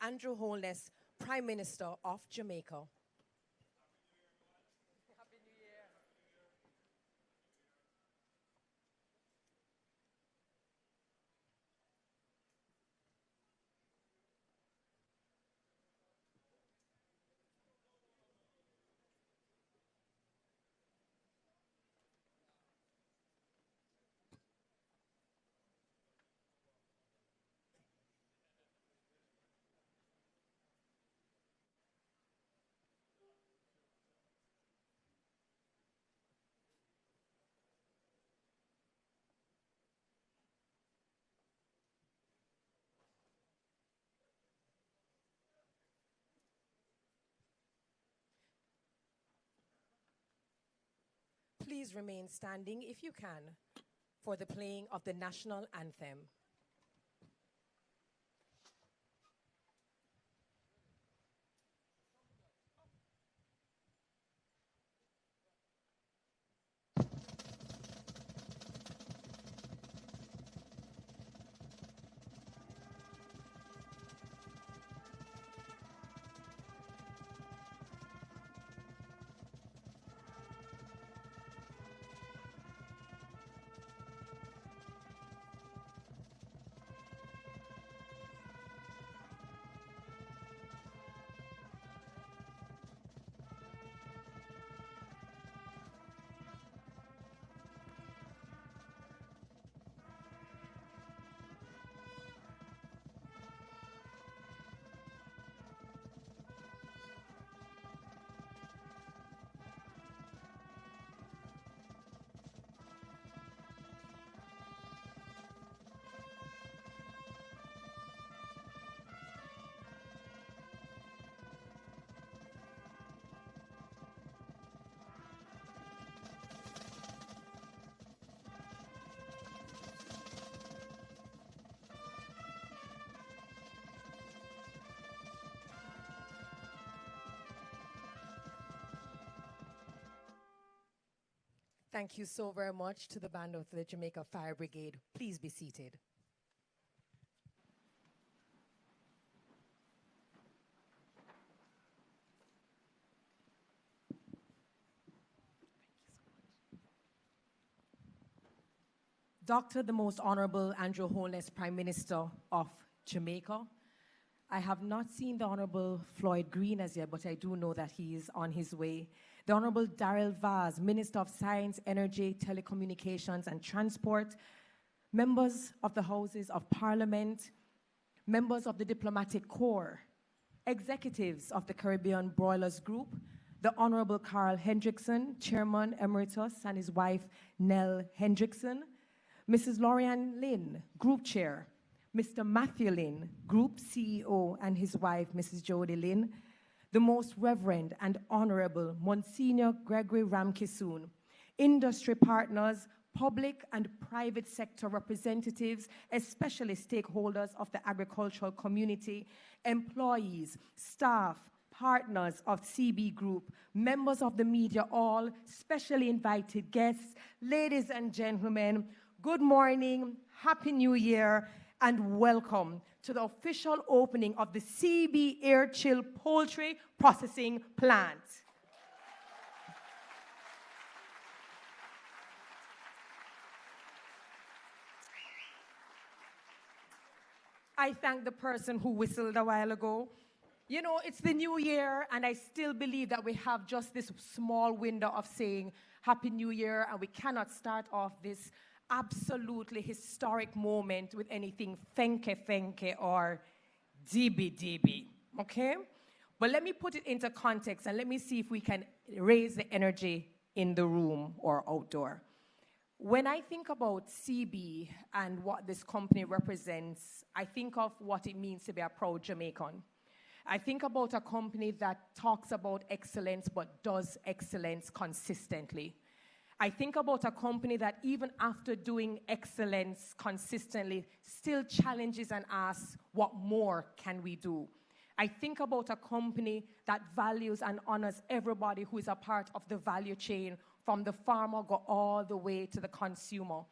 Andrew Holness, Prime Minister of Jamaica. Please remain standing if you can for the playing of the national anthem. Thank you so very much to the band of the Jamaica Fire Brigade. Please be seated. Dr. the Most Honorable Andrew Holness, Prime Minister of Jamaica. I have not seen the Honorable Floyd Green as yet, but I do know that he is on his way. The Honorable Darrell Vaz, Minister of Science, Energy, Telecommunications and Transport, members of the Houses of Parliament, members of the Diplomatic Corps, executives of the Caribbean Broilers Group, the Honorable Carl Hendrickson, Chairman Emeritus, and his wife Nell Hendrickson, Mrs. Lorianne Lynn, Group Chair, Mr. Matthew Lynn, Group CEO, and his wife, Mrs. Jody Lynn, the Most Reverend and Honorable Monsignor Gregory Ramkisoon, industry partners, public and private sector representatives, especially stakeholders of the agricultural community, employees, staff, partners of CB Group, members of the media, all specially invited guests, ladies and gentlemen, good morning, Happy New Year, and welcome to the official opening of the CB Air Chill Poultry Processing Plant. I thank the person who whistled a while ago. You know, it's the new year, and I still believe that we have just this small window of saying Happy New Year, and we cannot start off this absolutely historic moment with anything fenke or dibi, okay? But let me put it into context and let me see if we can raise the energy in the room or outdoor. When I think about CB and what this company represents, I think of what it means to be a proud Jamaican. I think about a company that talks about excellence but does excellence consistently. I think about a company that even after doing excellence consistently, still challenges and asks, what more can we do? I think about a company that values and honors everybody who is a part of the value chain, from the farmer go all the way to the consumer.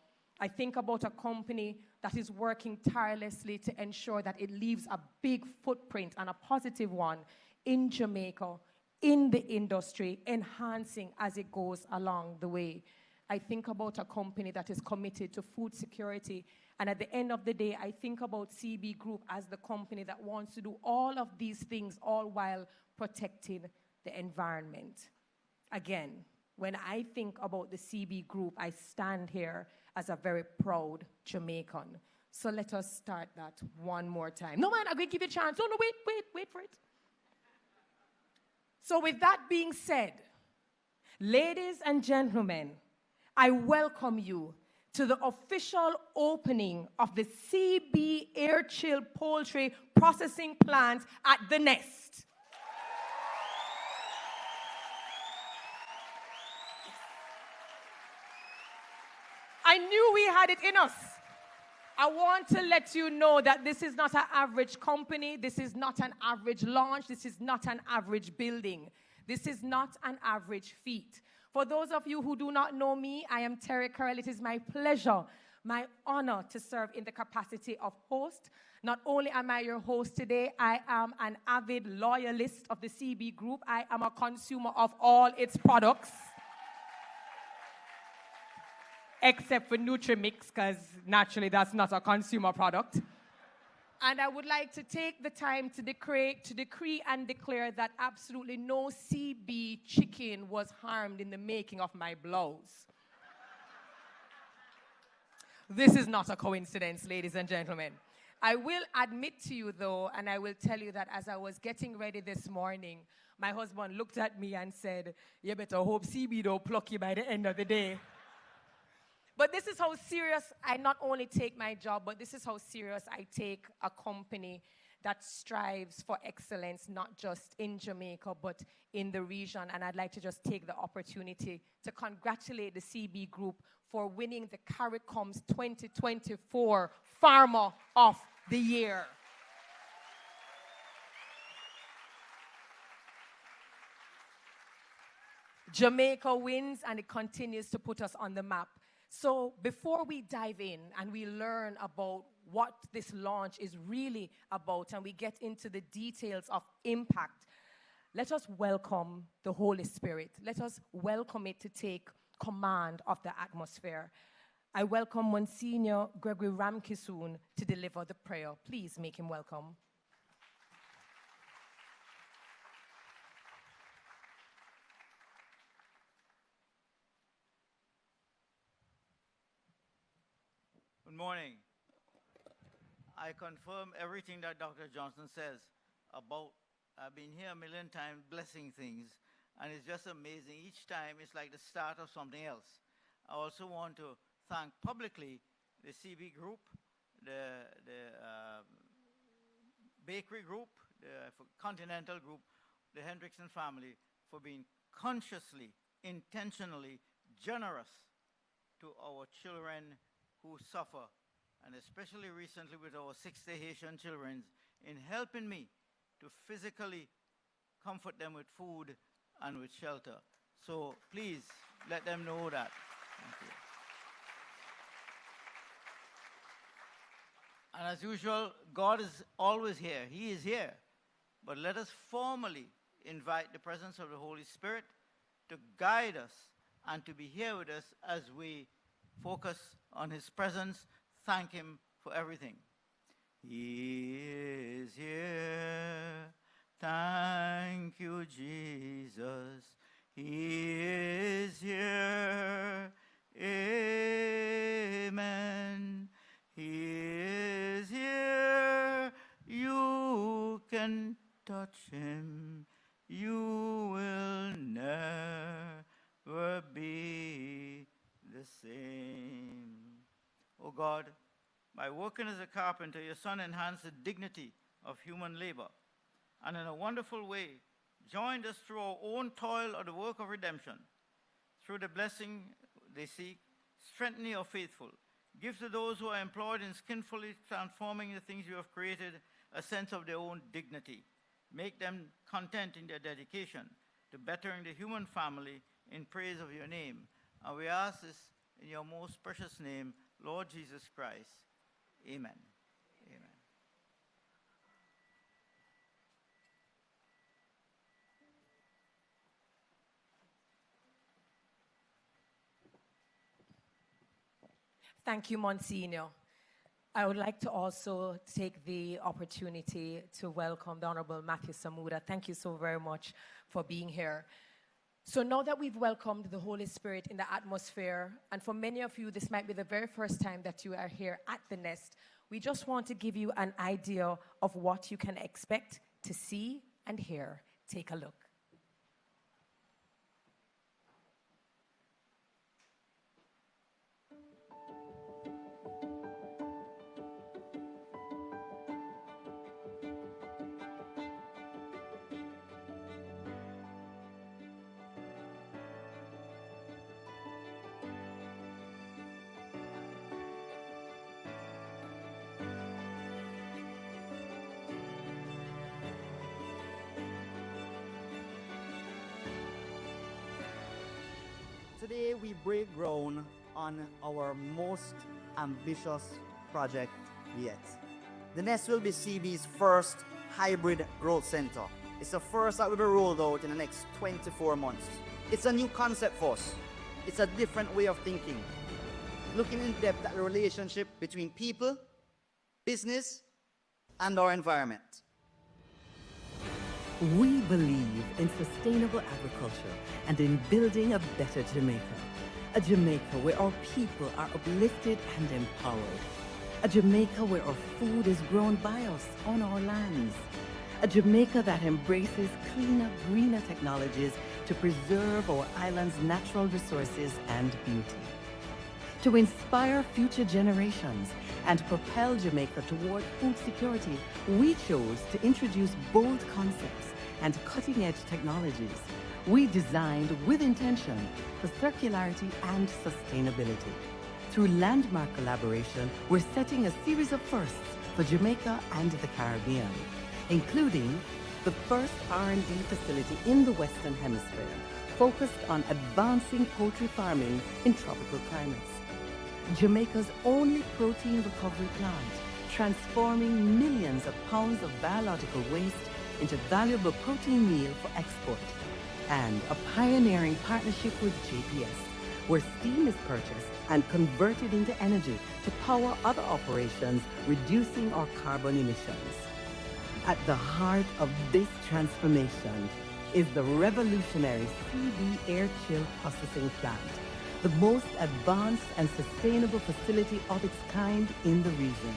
I think about a company that is working tirelessly to ensure that it leaves a big footprint and a positive one in Jamaica, in the industry, enhancing as it goes along the way. I think about a company that is committed to food security. And at the end of the day, I think about CB Group as the company that wants to do all of these things, all while protecting the environment. Again, when I think about the CB Group, I stand here as a very proud Jamaican. So let us start that one more time. No, man, I'm going to give you a chance. No, wait for it. So with that being said, ladies and gentlemen, I welcome you to the official opening of the CB Air Chill Poultry Processing Plant at The Nest. I knew we had it in us. I want to let you know that this is not an average company. This is not an average launch. This is not an average building. This is not an average feat. For those of you who do not know me, I am Terry Curl. It is my pleasure, my honor to serve in the capacity of host. Not only am I your host today, I am an avid loyalist of the CB Group. I am a consumer of all its products. Except for Nutrimix, because naturally that's not a consumer product. And I would like to take the time to decree and declare that absolutely no CB chicken was harmed in the making of my blouse. This is not a coincidence, ladies and gentlemen. I will admit to you, though, and I will tell you that as I was getting ready this morning, my husband looked at me and said, "You better hope CB don't pluck you by the end of the day." But this is how serious I not only take my job, but this is how serious I take a company that strives for excellence, not just in Jamaica, but in the region. And I'd like to just take the opportunity to congratulate the CB Group for winning the CARICOM's 2024 Farmer of the Year. Jamaica wins, and it continues to put us on the map. So before we dive in and we learn about what this launch is really about and we get into the details of impact, let us welcome the Holy Spirit. Let us welcome it to take command of the atmosphere. I welcome Monsignor Gregory Ramkisoon to deliver the prayer. Please make him welcome. Good morning. I confirm everything that Dr. Johnson says about, I've been here a million times blessing things, and it's just amazing. Each time it's like the start of something else. I also want to thank publicly the CB Group, the Bakery Group, the Continental Group, the Hendrickson family for being consciously, intentionally generous to our children who suffer, and especially recently with our 60 Haitian children, in helping me to physically comfort them with food and with shelter. So please let them know that. Thank you. And as usual, God is always here. He is here. But let us formally invite the presence of the Holy Spirit to guide us and to be here with us as we focus on His presence. Thank Him for everything. He is here. Thank you, Jesus. He is here. Amen. He is here. You can touch Him. You will never be the same. Oh God, by working as a carpenter, your Son enhanced the dignity of human labor, and in a wonderful way, joined us through our own toil of the work of redemption. Through the blessing they seek, strengthen your faithful. Give to those who are employed in skillfully transforming the things you have created a sense of their own dignity. Make them content in their dedication to bettering the human family in praise of your name. And we ask this in your most precious name, Lord Jesus Christ. Amen. Amen. Thank you, Monsignor. I would like to also take the opportunity to welcome the Honorable Matthew Samuda. Thank you so very much for being here. So now that we've welcomed the Holy Spirit in the atmosphere, and for many of you, this might be the very first time that you are here at the Nest, we just want to give you an idea of what you can expect to see and hear. Take a look. Today we break ground on our most ambitious project yet. The Nest will be CB's first hybrid growth center. It's the first that will be rolled out in the next 24 months. It's a new concept for us. It's a different way of thinking. Looking in depth at the relationship between people, business, and our environment. We believe in sustainable agriculture and in building a better Jamaica. A Jamaica where our people are uplifted and empowered. A Jamaica where our food is grown by us on our lands. A Jamaica that embraces cleaner, greener technologies to preserve our island's natural resources and beauty. To inspire future generations and propel Jamaica toward food security, we chose to introduce bold concepts and cutting-edge technologies. We designed with intention for circularity and sustainability. Through landmark collaboration, we're setting a series of firsts for Jamaica and the Caribbean, including the first R&D facility in the Western Hemisphere, focused on advancing poultry farming in tropical climates. Jamaica's only protein recovery plant, transforming millions of pounds of biological waste into valuable protein meal for export. And a pioneering partnership with JPS, where steam is purchased and converted into energy to power other operations, reducing our carbon emissions. At the heart of this transformation is the revolutionary CB Air Chill Processing Plant, the most advanced and sustainable facility of its kind in the region.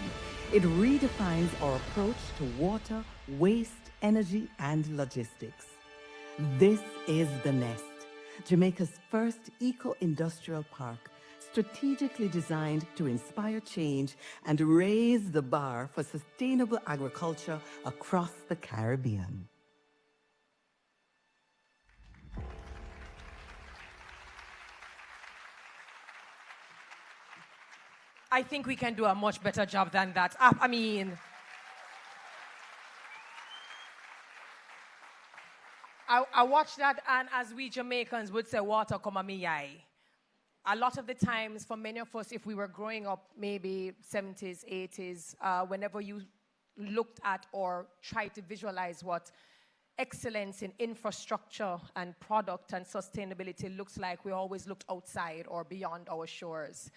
It redefines our approach to water, waste, energy, and logistics. This is the Nest, Jamaica's first eco-industrial park, strategically designed to inspire change and raise the bar for sustainable agriculture across the Caribbean. I think we can do a much better job than that. I mean, I watched that, and as we Jamaicans would say, water come a me eye. A lot of the times, for many of us, if we were growing up, maybe 70s, 80s, whenever you looked at or tried to visualize what excellence in infrastructure and product and sustainability looks like, we always looked outside or beyond our shores.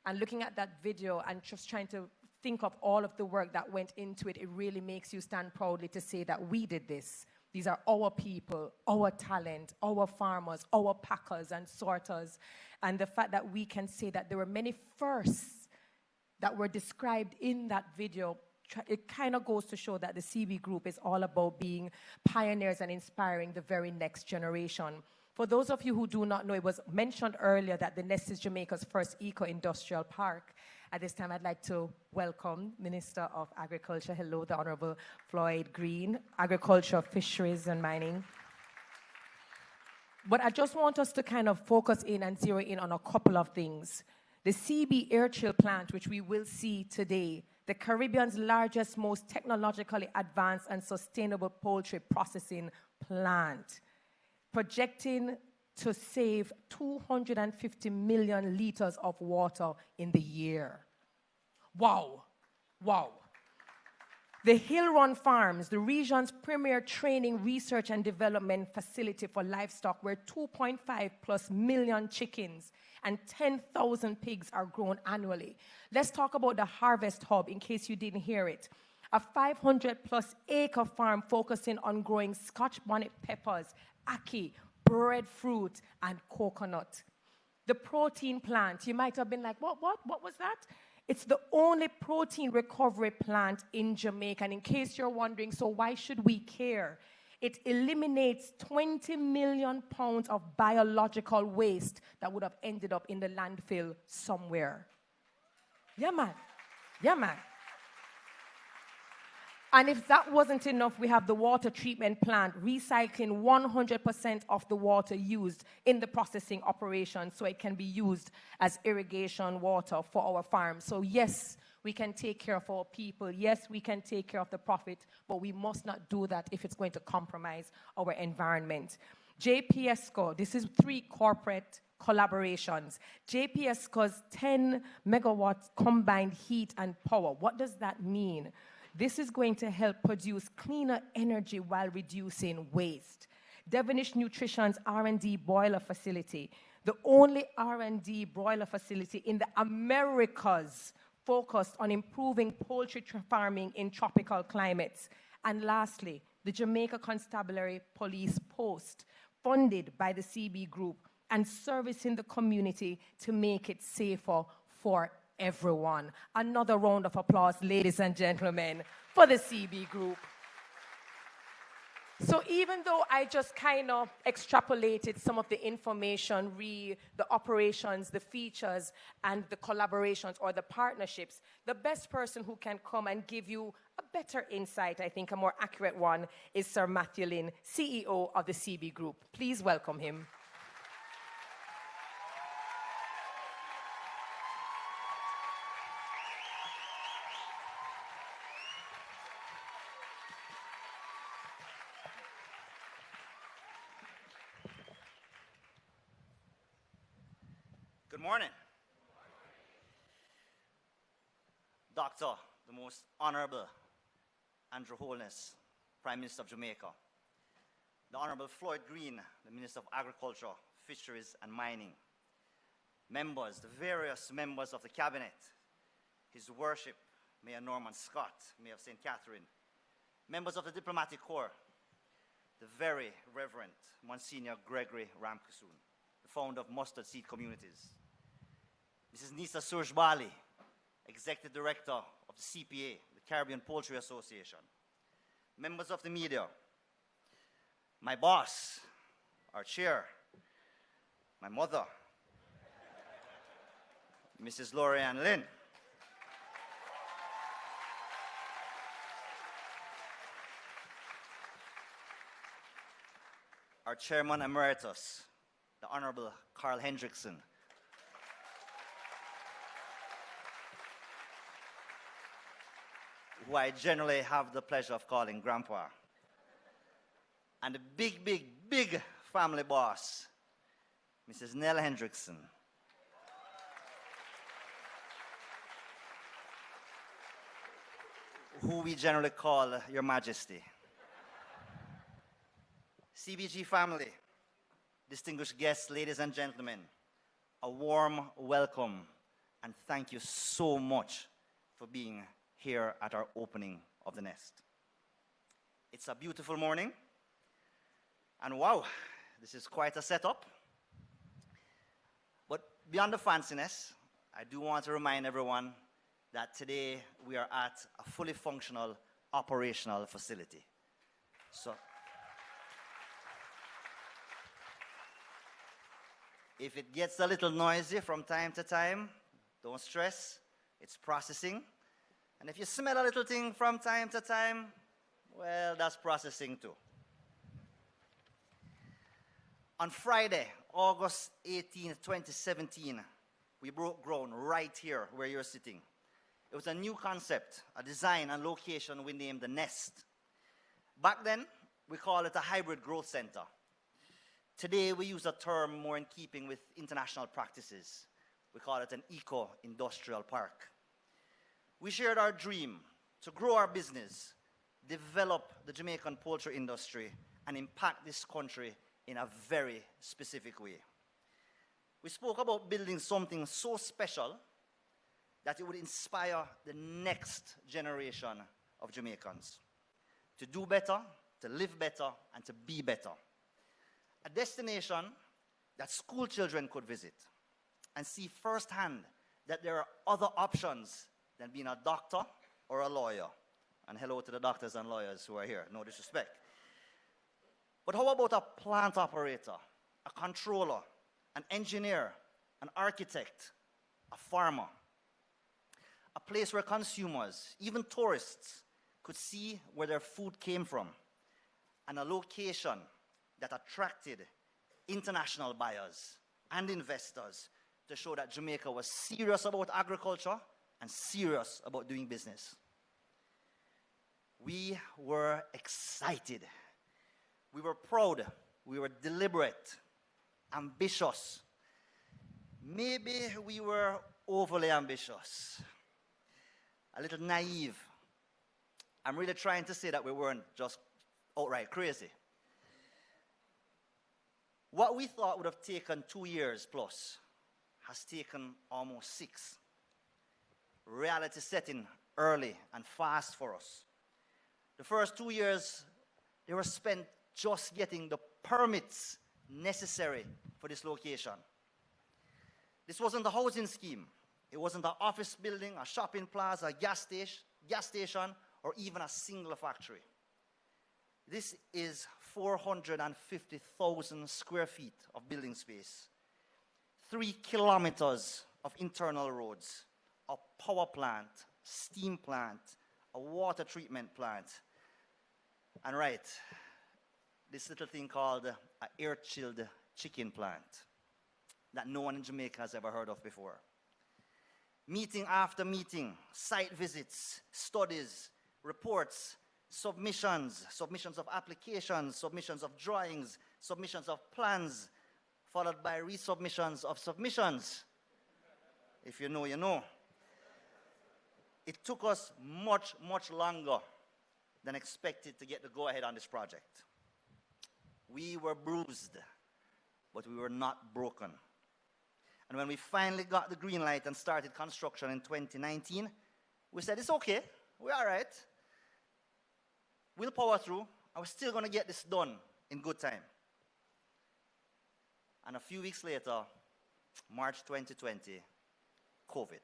And looking at that video and just trying to think of all of the work that went into it, it really makes you stand proudly to say that we did this. These are our people, our talent, our farmers, our packers and sorters. And the fact that we can say that there were many firsts that were described in that video, it kind of goes to show that the CB Group is all about being pioneers and inspiring the very next generation. For those of you who do not know, it was mentioned earlier that the Nest is Jamaica's first eco-industrial park. At this time, I'd like to welcome Minister of Agriculture. Hello, the Honorable Floyd Green, Agriculture, Fisheries and Mining. But I just want us to kind of focus in and zero in on a couple of things. The CB Air Chill plant, which we will see today, the Caribbean's largest, most technologically advanced and sustainable poultry processing plant, projecting to save 250 million liters of water in the year. Wow, wow. The Hill Run Farms, the region's premier training, research, and development facility for livestock, where 2.5+ million chickens and 10,000 pigs are grown annually. Let's talk about the Harvest Hub, in case you didn't hear it. A 500+ acre farm focusing on growing Scotch bonnet peppers, ackee, breadfruit, and coconut. The protein plant, you might have been like, what was that? It's the only protein recovery plant in Jamaica. And in case you're wondering, so why should we care? It eliminates 20 million pounds of biological waste that would have ended up in the landfill somewhere. Yeah, man. Yeah, man. And if that wasn't enough, we have the water treatment plant, recycling 100% of the water used in the processing operation so it can be used as irrigation water for our farms. So yes, we can take care of our people. Yes, we can take care of the profit, but we must not do that if it's going to compromise our environment. JPSCO, this is 3 corporate collaborations. JPSCO's 10 megawatts combined heat and power. What does that mean? This is going to help produce cleaner energy while reducing waste. Devonish Nutrition's R&D boiler facility, the only R&D broiler facility in the Americas focused on improving poultry farming in tropical climates. And lastly, the Jamaica Constabulary Police Post, funded by the CB Group and servicing the community to make it safer for everyone. Another round of applause, ladies and gentlemen, for the CB Group. So even though I just kind of extrapolated some of the information, the operations, the features, and the collaborations or the partnerships, the best person who can come and give you a better insight, I think a more accurate one, is Sir Matthew Lynn, CEO of the CB Group. Please welcome him. Good morning. Doctor, the most honorable Andrew Holness, Prime Minister of Jamaica, the Honorable Floyd Green, the Minister of Agriculture, Fisheries and Mining, members, the various members of the Cabinet, His Worship, Mayor Norman Scott, Mayor of St. Catherine, members of the Diplomatic Corps, the very Reverend Monsignor Gregory Ramkusoon, the founder of Mustard Seed Communities, Mrs. Nisa Surjbali, Executive Director of the CPA, the Caribbean Poultry Association, members of the media, my boss, our chair, my mother, Mrs. Lorianne Lynn, our Chairman Emeritus, the Honorable Carl Hendrickson, who I generally have the pleasure of calling Grandpa, and the big family boss, Mrs. Nell Hendrickson, who we generally call Your Majesty. CBG family, distinguished guests, ladies and gentlemen, a warm welcome and thank you so much for being here at our opening of the nest. It's a beautiful morning, and wow, this is quite a setup. But beyond the fanciness, I do want to remind everyone that today we are at a fully functional operational facility. So, if it gets a little noisy from time to time, don't stress, it's processing. And if you smell a little thing from time to time, well, that's processing too. On Friday, August 18, 2017, we broke ground right here where you're sitting. It was a new concept, a design and location we named the Nest. Back then, we called it a hybrid growth center. Today, we use a term more in keeping with international practices. We call it an eco-industrial park. We shared our dream to grow our business, develop the Jamaican poultry industry, and impact this country in a very specific way. We spoke about building something so special that it would inspire the next generation of Jamaicans to do better, to live better, and to be better. A destination that school children could visit and see firsthand that there are other options than being a doctor or a lawyer. And hello to the doctors and lawyers who are here, no disrespect. But how about a plant operator, a controller, an engineer, an architect, a farmer? A place where consumers, even tourists, could see where their food came from, and a location that attracted international buyers and investors to show that Jamaica was serious about agriculture and serious about doing business. We were excited. We were proud. We were deliberate, ambitious. Maybe we were overly ambitious, a little naive. I'm really trying to say that we weren't just outright crazy. What we thought would have taken 2 years plus has taken almost 6. Reality setting early and fast for us. The first 2 years, they were spent just getting the permits necessary for this location. This wasn't a housing scheme. It wasn't an office building, a shopping plaza, a gas station, or even a single factory. This is 450,000 square feet of building space, 3 kilometers of internal roads, a power plant, steam plant, a water treatment plant, and right, this little thing called an air-chilled chicken plant that no one in Jamaica has ever heard of before. Meeting after meeting, site visits, studies, reports, submissions of applications, submissions of drawings, submissions of plans, followed by resubmissions of submissions. If you know, you know. It took us much, much longer than expected to get the go-ahead on this project. We were bruised, but we were not broken. And when we finally got the green light and started construction in 2019, we said, it's okay, we're all right. We'll power through, and we're still going to get this done in good time. And a few weeks later, March 2020, COVID.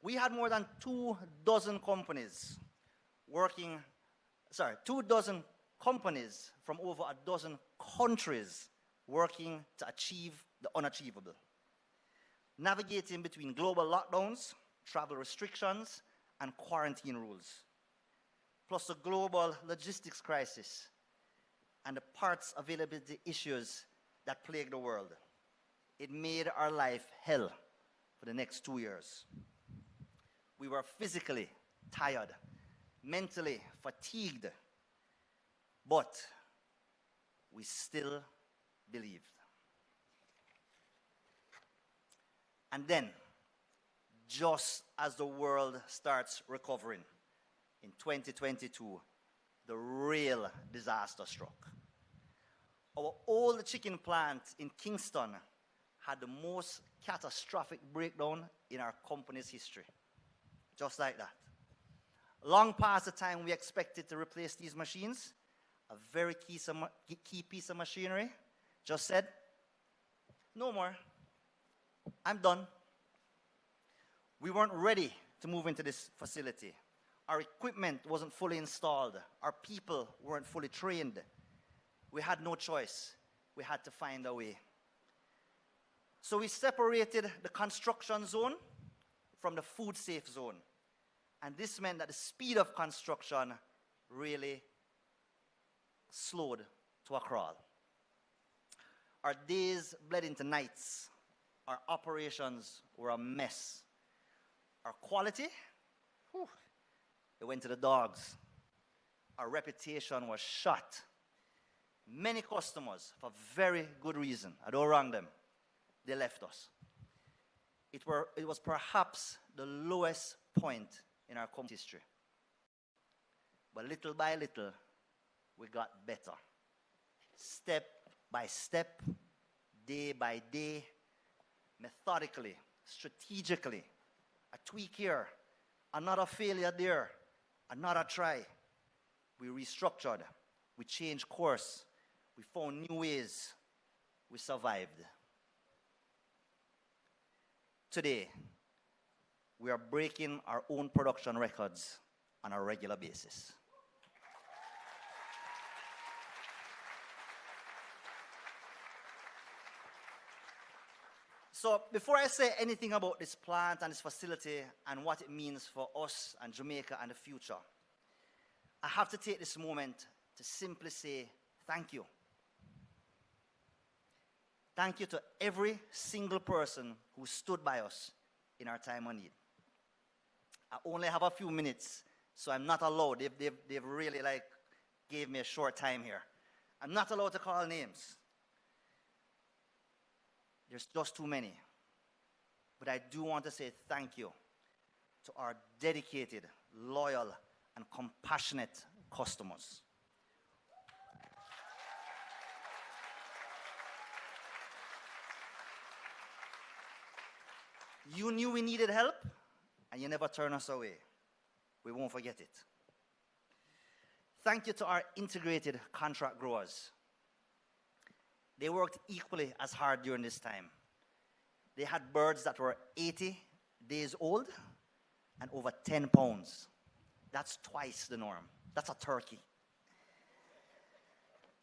We had more than 24 companies working, 24 companies from over 12 countries working to achieve the unachievable. Navigating between global lockdowns, travel restrictions, and quarantine rules, plus the global logistics crisis and the parts availability issues that plague the world. It made our life hell for the next 2 years. We were physically tired, mentally fatigued, but we still believed. And then, just as the world starts recovering, in 2022, the real disaster struck. Our old chicken plant in Kingston had the most catastrophic breakdown in our company's history. Just like that. Long past the time we expected to replace these machines, a very key piece of machinery just said, no more, I'm done. We weren't ready to move into this facility. Our equipment wasn't fully installed. Our people weren't fully trained. We had no choice. We had to find a way. So we separated the construction zone from the food safe zone. And this meant that the speed of construction really slowed to a crawl. Our days bled into nights. Our operations were a mess. Our quality, it went to the dogs. Our reputation was shot. Many customers, for very good reason, I don't wrong them, they left us. It was perhaps the lowest point in our company's history. But little by little, we got better. Step by step, day by day, methodically, strategically. A tweak here, another failure there, another try. We restructured, we changed course, we found new ways, we survived. Today, we are breaking our own production records on a regular basis. So before I say anything about this plant and this facility and what it means for us and Jamaica and the future, I have to take this moment to simply say thank you. Thank you to every single person who stood by us in our time of need. I only have a few minutes, so I'm not allowed. They've really gave me a short time here. I'm not allowed to call names. There's just too many. But I do want to say thank you to our dedicated, loyal, and compassionate customers. You knew we needed help, and you never turned us away. We won't forget it. Thank you to our integrated contract growers. They worked equally as hard during this time. They had birds that were 80 days old and over 10 pounds. That's twice the norm. That's a turkey.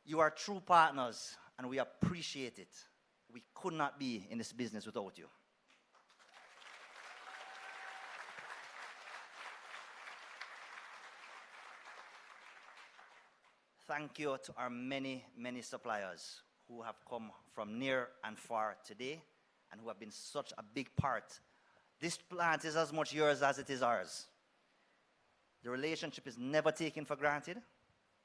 You are true partners, and we appreciate it. We could not be in this business without you. Thank you to our many, many suppliers who have come from near and far today and who have been such a big part. This plant is as much yours as it is ours. The relationship is never taken for granted.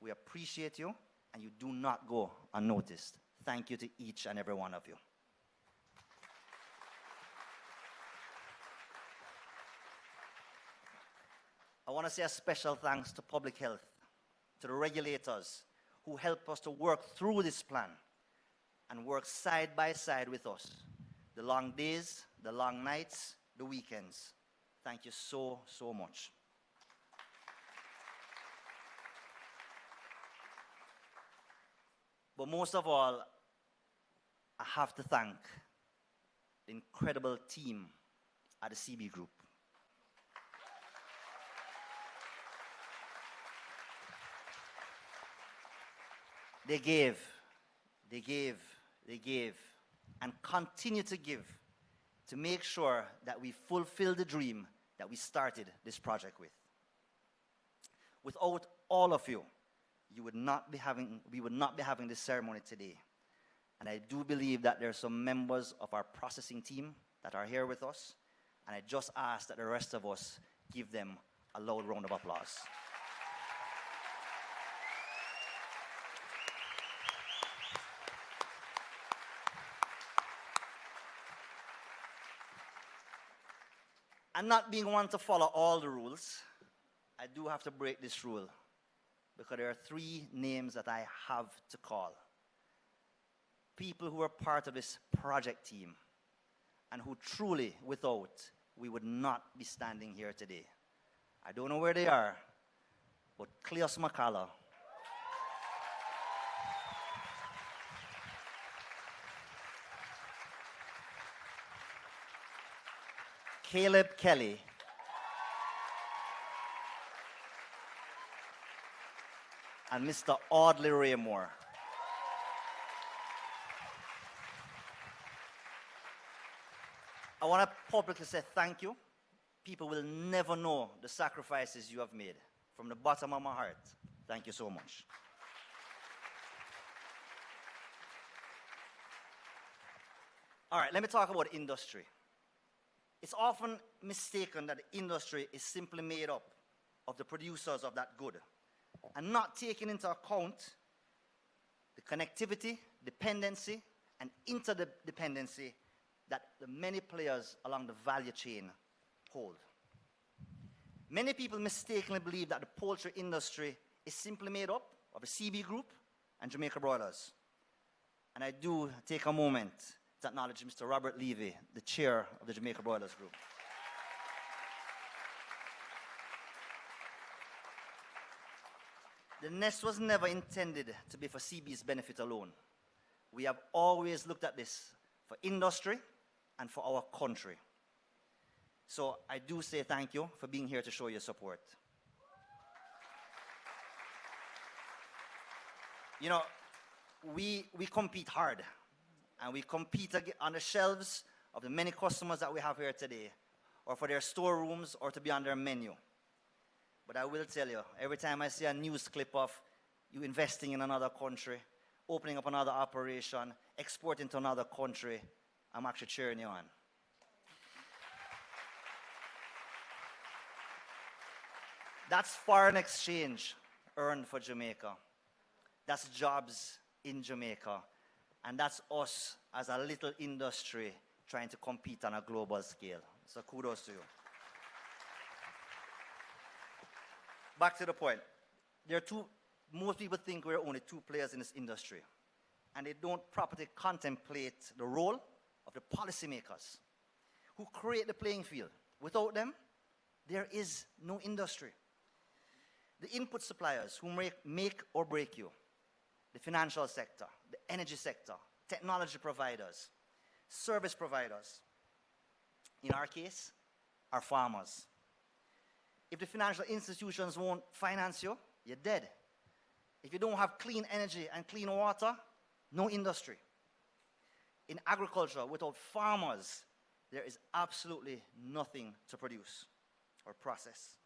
We appreciate you, and you do not go unnoticed. Thank you to each and every one of you. I want to say a special thanks to public health, to the regulators who help us to work through this plan and work side by side with us. The long days, the long nights, the weekends. Thank you so, so much. But most of all, I have to thank the incredible team at the CB Group. They gave, and continue to give to make sure that we fulfill the dream that we started this project with. Without all of you, we would not be having this ceremony today. And I do believe that there are some members of our processing team that are here with us, and I just ask that the rest of us give them a loud round of applause. And not being one to follow all the rules, I do have to break this rule because there are 3 names that I have to call. People who are part of this project team and who truly, without, we would not be standing here today. I don't know where they are, but Cleos McCullough, Caleb Kelly, and Mr. Audley Raymore. I want to publicly say thank you. People will never know the sacrifices you have made. From the bottom of my heart, thank you so much. All right, let me talk about industry. It's often mistaken that the industry is simply made up of the producers of that good and not taking into account the connectivity, dependency, and interdependency that the many players along the value chain hold. Many people mistakenly believe that the poultry industry is simply made up of a CB Group and Jamaica Broilers. And I do take a moment to acknowledge Mr. Robert Levy, the chair of the Jamaica Broilers Group. The nest was never intended to be for CB's benefit alone. We have always looked at this for industry and for our country. So I do say thank you for being here to show your support. You know, we compete hard, and we compete on the shelves of the many customers that we have here today, or for their storerooms, or to be on their menu. But I will tell you, every time I see a news clip of you investing in another country, opening up another operation, exporting to another country, I'm actually cheering you on. That's foreign exchange earned for Jamaica. That's jobs in Jamaica. And that's us as a little industry trying to compete on a global scale. So kudos to you. Back to the point. Most people think we're only two players in this industry, and they don't properly contemplate the role of the policymakers who create the playing field. Without them, there is no industry. The input suppliers who make or break you, the financial sector, the energy sector, technology providers, service providers. In our case, our farmers. If the financial institutions won't finance you, you're dead. If you don't have clean energy and clean water, no industry. In agriculture, without farmers, there is absolutely nothing to produce or process.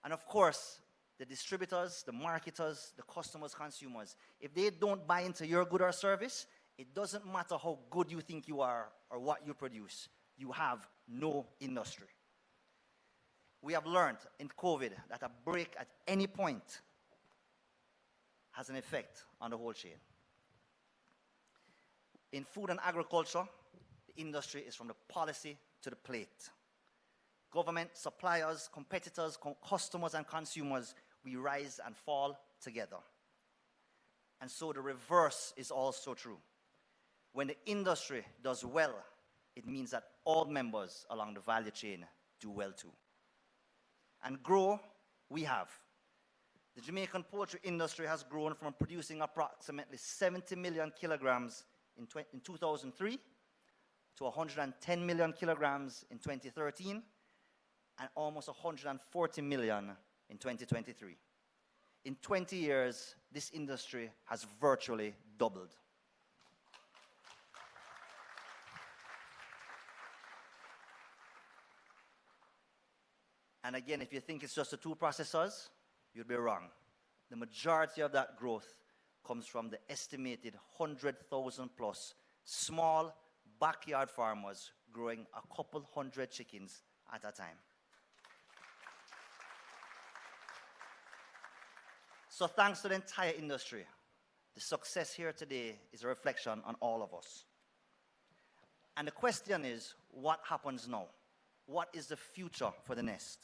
And of course, the distributors, the marketers, the customers, consumers, if they don't buy into your good or service, it doesn't matter how good you think you are or what you produce, you have no industry. We have learned in COVID that a break at any point has an effect on the whole chain. In food and agriculture, the industry is from the policy to the plate. Government, suppliers, competitors, customers, and consumers, we rise and fall together. And so the reverse is also true. When the industry does well, it means that all members along the value chain do well too. And grow, we have. The Jamaican poultry industry has grown from producing approximately 70 million kilograms in 2003 to 110 million kilograms in 2013 and almost 140 million in 2023. In 20 years, this industry has virtually doubled. And again, if you think it's just the two processors, you'd be wrong. The majority of that growth comes from the estimated 100,000 plus small backyard farmers growing a couple hundred chickens at a time. So thanks to the entire industry, the success here today is a reflection on all of us. And the question is, what happens now? What is the future for the nest?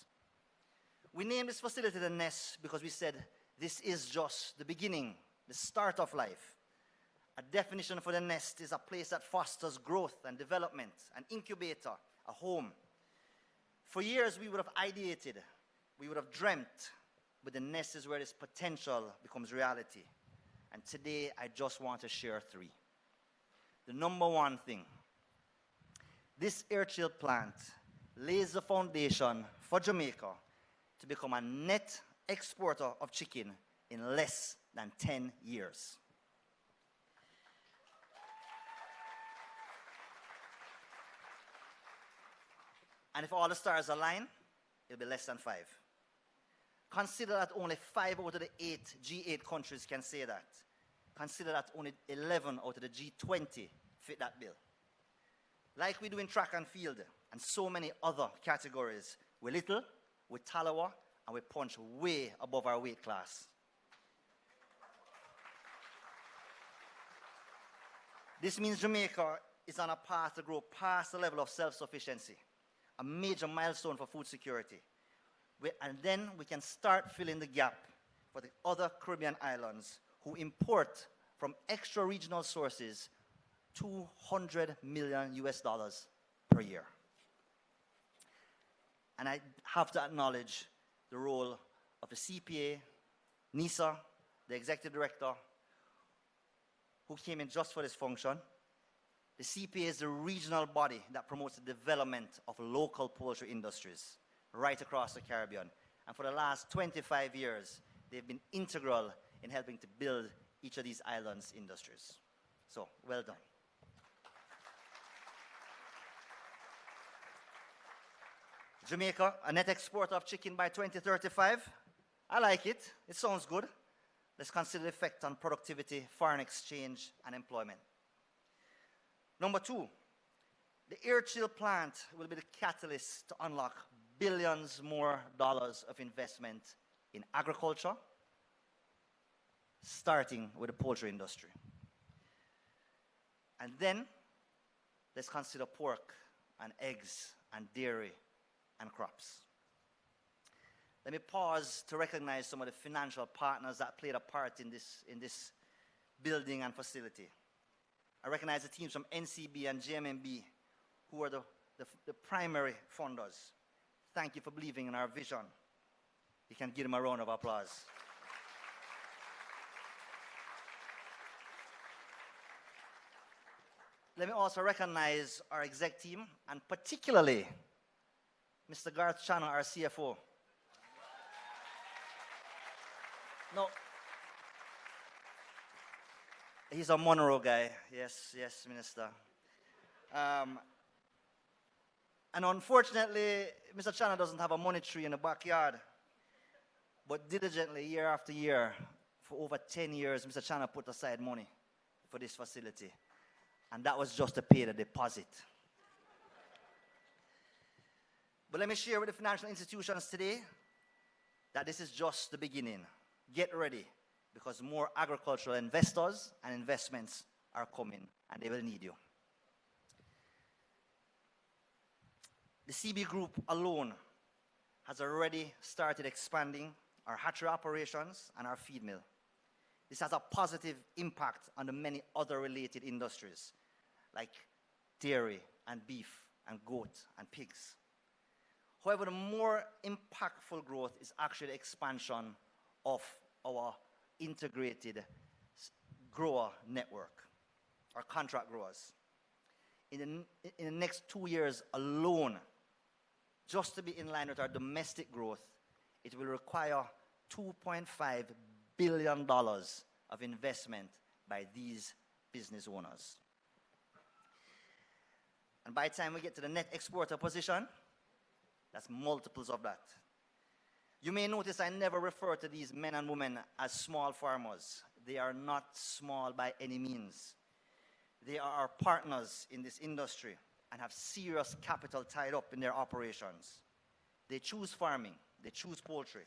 We named this facility the nest because we said this is just the beginning, the start of life. A definition for the nest is a place that fosters growth and development, an incubator, a home. For years we would have ideated, we would have dreamt, but the nest is where this potential becomes reality. And today I just want to share three. The number one thing, this air-chill plant lays the foundation for Jamaica to become a net exporter of chicken in less than 10 years. And if all the stars align, it'll be less than 5. Consider that only 5 out of the 8 G8 countries can say that. Consider that only 11 out of the G20 fit that bill. Like we do in track and field and so many other categories, we're little, we're tallower, and we punch way above our weight class. This means Jamaica is on a path to grow past the level of self-sufficiency, a major milestone for food security. And then we can start filling the gap for the other Caribbean islands who import from extra-regional sources $200 million per year. And I have to acknowledge the role of the CPA, NISA, the executive director, who came in just for this function. The CPA is the regional body that promotes the development of local poultry industries right across the Caribbean. And for the last 25 years, they've been integral in helping to build each of these islands' industries. So, well done. Jamaica, a net exporter of chicken by 2035. I like it. It sounds good. Let's consider the effect on productivity, foreign exchange, and employment. Number 2, the air chill plant will be the catalyst to unlock billions more dollars of investment in agriculture, starting with the poultry industry. And then, let's consider pork and eggs and dairy and crops. Let me pause to recognize some of the financial partners that played a part in this building and facility. I recognize the teams from NCB and JMMB, who are the primary funders. Thank you for believing in our vision. You can give them a round of applause. Let me also recognize our exec team, and particularly Mr. Garth Channel, our CFO. No, he's a Monroe guy. Yes, yes, Minister. And unfortunately, Mr. Channel doesn't have a money tree in the backyard. But diligently, year after year, for over 10 years, Mr. Channel put aside money for this facility. And that was just to pay the deposit. But let me share with the financial institutions today that this is just the beginning. Get ready, because more agricultural investors and investments are coming, and they will need you. The CB Group alone has already started expanding our hatchery operations and our feed mill. This has a positive impact on the many other related industries, like dairy and beef and goat and pigs. However, the more impactful growth is actually the expansion of our integrated grower network, our contract growers. In the next 2 years alone, just to be in line with our domestic growth, it will require $2.5 billion of investment by these business owners. And by the time we get to the net exporter position, that's multiples of that. You may notice I never refer to these men and women as small farmers. They are not small by any means. They are our partners in this industry and have serious capital tied up in their operations. They choose farming. They choose poultry.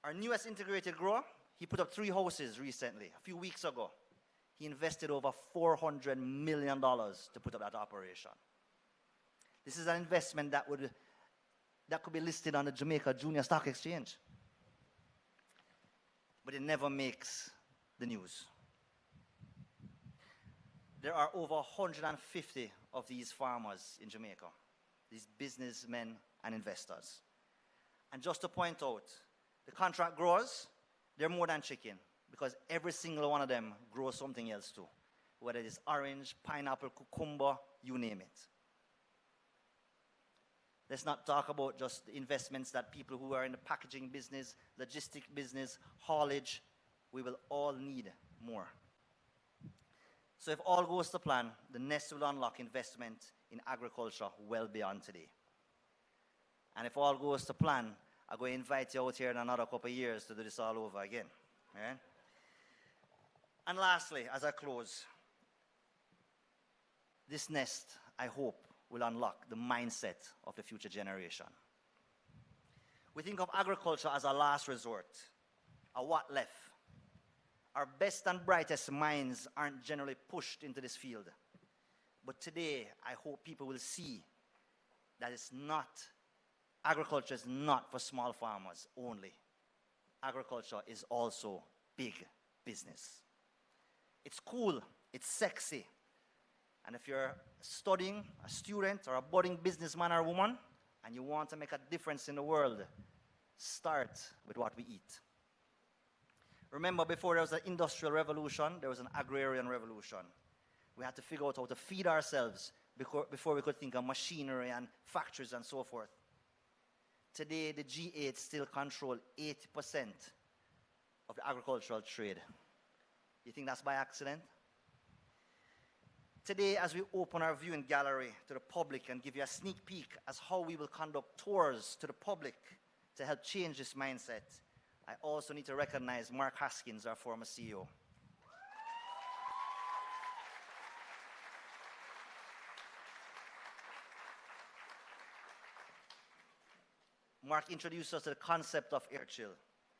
Our newest integrated grower, he put up 3 houses recently, a few weeks ago. He invested over $400 million to put up that operation. This is an investment that could be listed on the Jamaica Junior Stock Exchange. But it never makes the news. There are over 150 of these farmers in Jamaica, these businessmen and investors. And just to point out, the contract growers, they're more than chicken, because every single one of them grows something else too, whether it is orange, pineapple, cucumber, you name it. Let's not talk about just the investments that people who are in the packaging business, logistic business, haulage, we will all need more. So if all goes to plan, the Nest will unlock investment in agriculture well beyond today. And if all goes to plan, I'm going to invite you out here in another couple of years to do this all over again. Right? And lastly, as I close, this Nest, I hope, will unlock the mindset of the future generation. We think of agriculture as a last resort, a what left. Our best and brightest minds aren't generally pushed into this field. But today, I hope people will see that agriculture is not for small farmers only. Agriculture is also big business. It's cool, it's sexy. And if you're studying, a student, or a budding businessman or woman, and you want to make a difference in the world, start with what we eat. Remember, before there was an industrial revolution, there was an agrarian revolution. We had to figure out how to feed ourselves before we could think of machinery and factories and so forth. Today, the G8 still control 80% of the agricultural trade. You think that's by accident? Today, as we open our viewing gallery to the public and give you a sneak peek as how we will conduct tours to the public to help change this mindset, I also need to recognize Mark Haskins, our former CEO. Mark introduced us to the concept of air chill.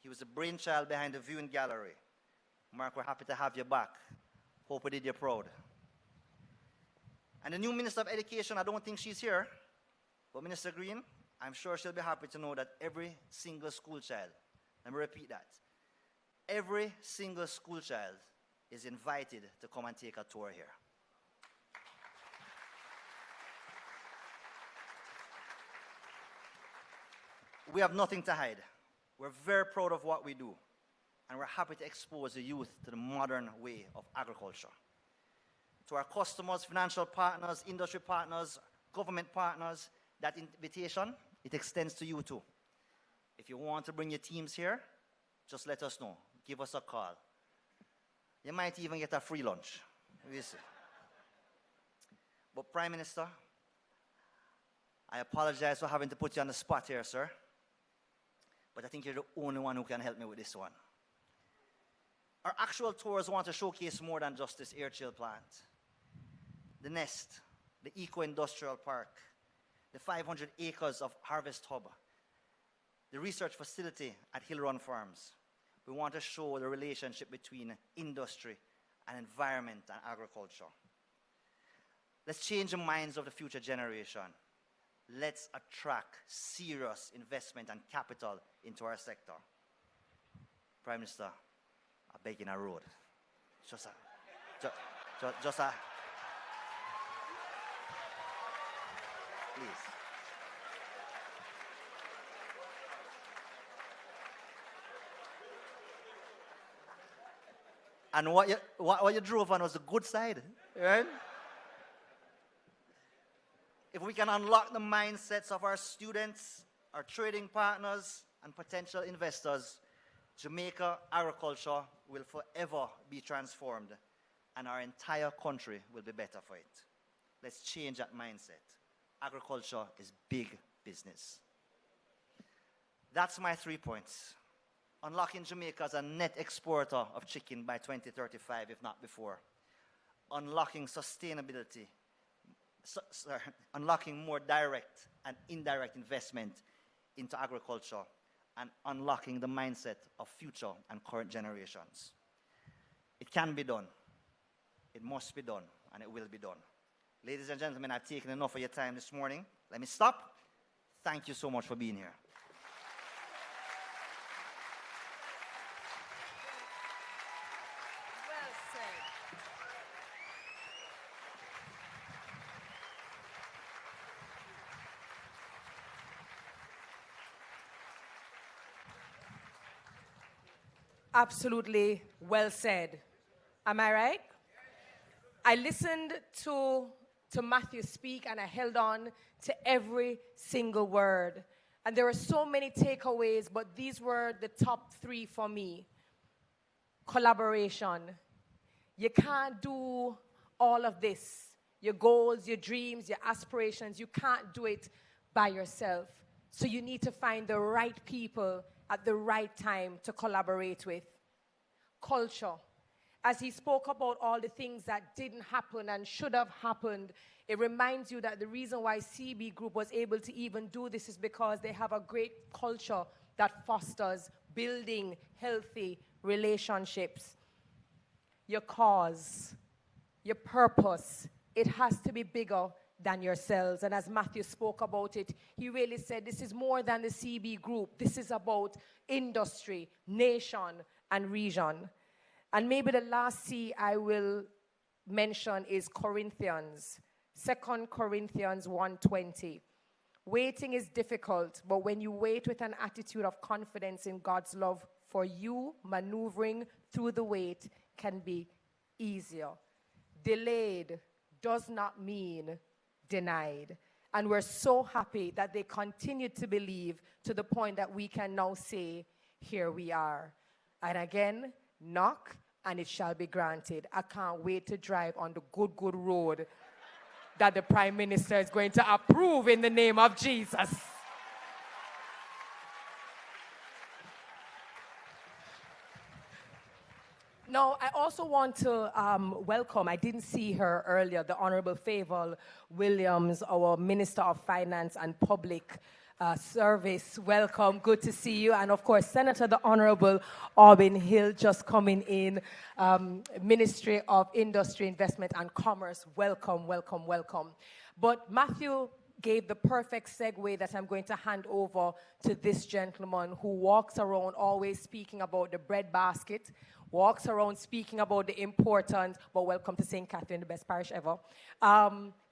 He was the brainchild behind the viewing gallery. Mark, we're happy to have you back. Hope we did you proud. And the new Minister of Education, I don't think she's here, but Minister Green, I'm sure she'll be happy to know that every single school child, let me repeat that, every single school child is invited to come and take a tour here. We have nothing to hide. We're very proud of what we do, and we're happy to expose the youth to the modern way of agriculture. To our customers, financial partners, industry partners, government partners, that invitation, it extends to you too. If you want to bring your teams here, just let us know. Give us a call. You might even get a free lunch. We'll see. But Prime Minister, I apologize for having to put you on the spot here, sir. But I think you're the only one who can help me with this one. Our actual tours want to showcase more than just this air chill plant. The Nest, the Eco-Industrial Park, the 500 acres of Harvest Hub, the research facility at Hill Run Farms. We want to show the relationship between industry and environment and agriculture. Let's change the minds of the future generation. Let's attract serious investment and capital into our sector. Prime Minister, I beg in a road. Just a, please. And what you drove on was the good side, right? If we can unlock the mindsets of our students, our trading partners, and potential investors, Jamaica agriculture will forever be transformed, and our entire country will be better for it. Let's change that mindset. Agriculture is big business. That's my 3 points. Unlocking Jamaica as a net exporter of chicken by 2035, if not before. Unlocking sustainability. Unlocking more direct and indirect investment into agriculture, and unlocking the mindset of future and current generations. It can be done. It must be done, and it will be done. Ladies and gentlemen, I've taken enough of your time this morning. Let me stop. Thank you so much for being here. Well said. Absolutely well said. Am I right? I listened to Matthew speak, and I held on to every single word. And there are so many takeaways, but these were the top 3 for me. Collaboration. You can't do all of this. Your goals, your dreams, your aspirations, you can't do it by yourself. So you need to find the right people at the right time to collaborate with. Culture. As he spoke about all the things that didn't happen and should have happened, it reminds you that the reason why CB Group was able to even do this is because they have a great culture that fosters building healthy relationships. your cause, your purpose, it has to be bigger than yourselves. And as Matthew spoke about it, he really said this is more than the CB group. This is about industry, nation, and region. And maybe the last C I will mention is Corinthians, 2 Corinthians 1:20. Waiting is difficult, but when you wait with an attitude of confidence in God's love for you, maneuvering through the wait can be easier. Delayed does not mean denied. And we're so happy that they continue to believe to the point that we can now say, here we are. And again, knock and it shall be granted. I can't wait to drive on the good road that the Prime Minister is going to approve in the name of Jesus. Now, I also want to welcome, I didn't see her earlier, the Honorable Favour Williams, our Minister of Finance and Public Service. Welcome, good to see you. And of course, Senator the Honorable Aubin Hill just coming in, Ministry of Industry, Investment and Commerce. Welcome, welcome, welcome. But Matthew gave the perfect segue that I'm going to hand over to this gentleman who walks around always speaking about the bread basket, walks around speaking about the importance, but welcome to St. Catherine, the best parish ever,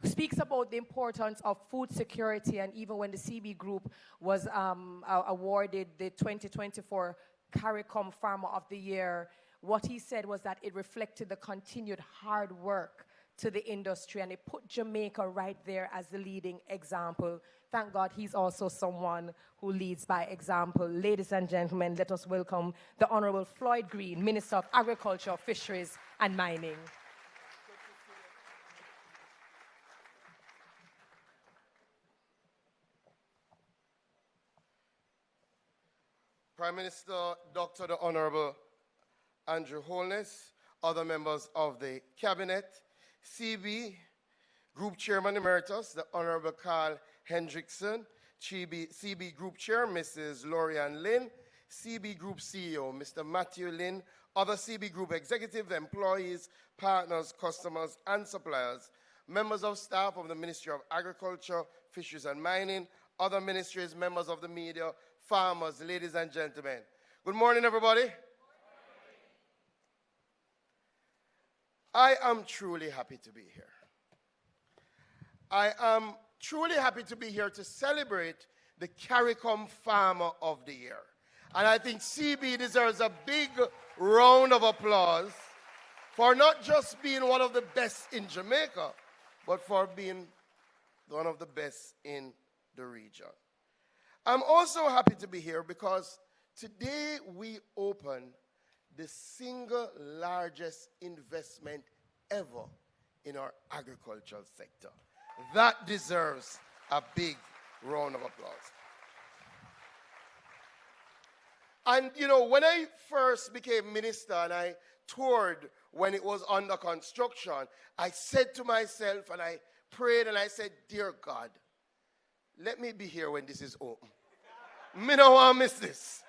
speaks about the importance of food security. And even when the CB Group was awarded the 2024 CARICOM Farmer of the Year, what he said was that it reflected the continued hard work to the industry, and it put Jamaica right there as the leading example. Thank God he's also someone who leads by example. Ladies and gentlemen, let us welcome the Honorable Floyd Green, Minister of Agriculture, Fisheries and Mining. Prime Minister, Dr. the Honorable Andrew Holness, other members of the Cabinet, CB Group Chairman Emeritus, the Honorable Carl Hendrickson, CB Group Chair, Mrs. Lorianne Lynn, CB Group CEO, Mr. Matthew Lynn, other CB Group executives, employees, partners, customers, and suppliers, members of staff of the Ministry of Agriculture, Fisheries and Mining, other ministries, members of the media, farmers, ladies and gentlemen. Good morning, everybody. I am truly happy to be here. I am truly happy to be here to celebrate the CARICOM Farmer of the Year. And I think CB deserves a big round of applause for not just being one of the best in Jamaica, but for being one of the best in the region. I'm also happy to be here because today we open the single largest investment ever in our agricultural sector. That deserves a big round of applause. And you know, when I first became minister and I toured when it was under construction, I said to myself and I prayed and I said, dear God, let me be here when this is open. Me no want to miss this.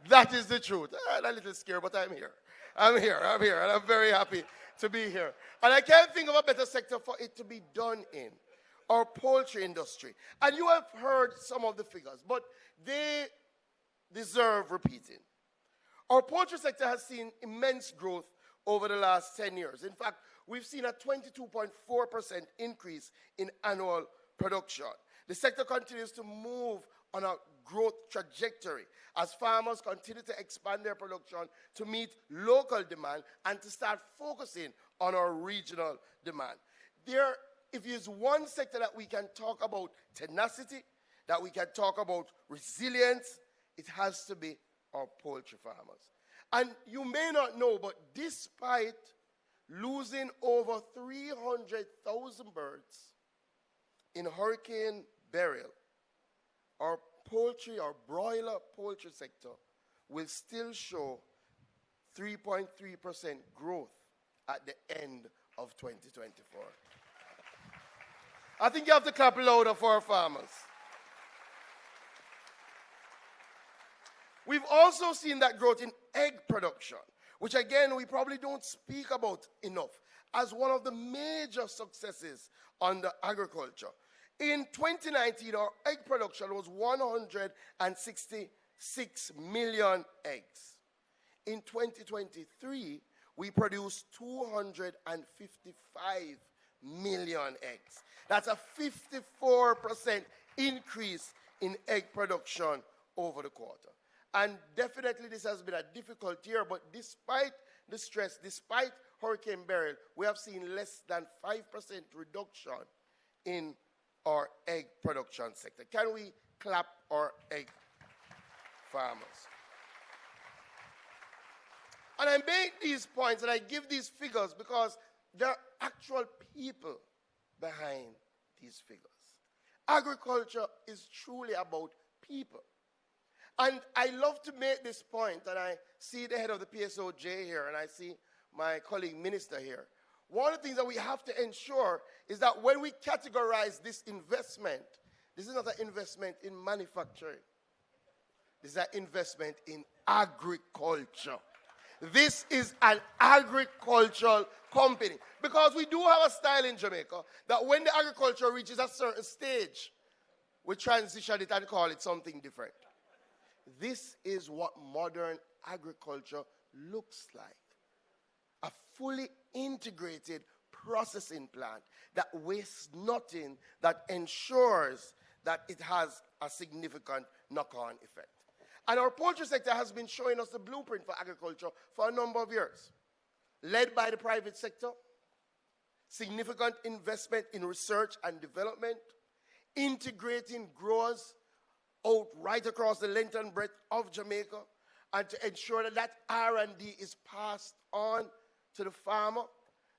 That is the truth. I'm a little scared, but I'm here. I'm here, and I'm very happy to be here. And I can't think of a better sector for it to be done in, our poultry industry. And you have heard some of the figures, but they deserve repeating. Our poultry sector has seen immense growth over the last 10 years. In fact, we've seen a 22.4% increase in annual production. The sector continues to move on a growth trajectory as farmers continue to expand their production to meet local demand and to start focusing on our regional demand. If there's one sector that we can talk about tenacity, that we can talk about resilience, it has to be our poultry farmers. And you may not know, but despite losing over 300,000 birds in Hurricane Beryl, our poultry, our broiler poultry sector will still show 3.3% growth at the end of 2024. I think you have to clap louder for our farmers. We've also seen that growth in egg production. which again we probably don't speak about enough as one of the major successes under agriculture. In 2019, our egg production was 166 million eggs. In 2023, we produced 255 million eggs. That's a 54% increase in egg production over the quarter. And definitely this has been a difficult year, but despite the stress, despite Hurricane Beryl, we have seen less than 5% reduction in our egg production sector. Can we clap our egg farmers? And I make these points and I give these figures because there are actual people behind these figures. Agriculture is truly about people. And I love to make this point, and I see the head of the PSOJ here, and I see my colleague minister here. One of the things that we have to ensure is that when we categorize this investment, this is not an investment in manufacturing. This is an investment in agriculture. This is an agricultural company. Because we do have a style in Jamaica that when the agriculture reaches a certain stage, we transition it and call it something different. This is what modern agriculture looks like. A fully integrated processing plant that wastes nothing, that ensures that it has a significant knock-on effect. And our poultry sector has been showing us the blueprint for agriculture for a number of years. Led by the private sector, significant investment in research and development, integrating growers out right across the length and breadth of Jamaica, and to ensure that that R&D is passed on to the farmer.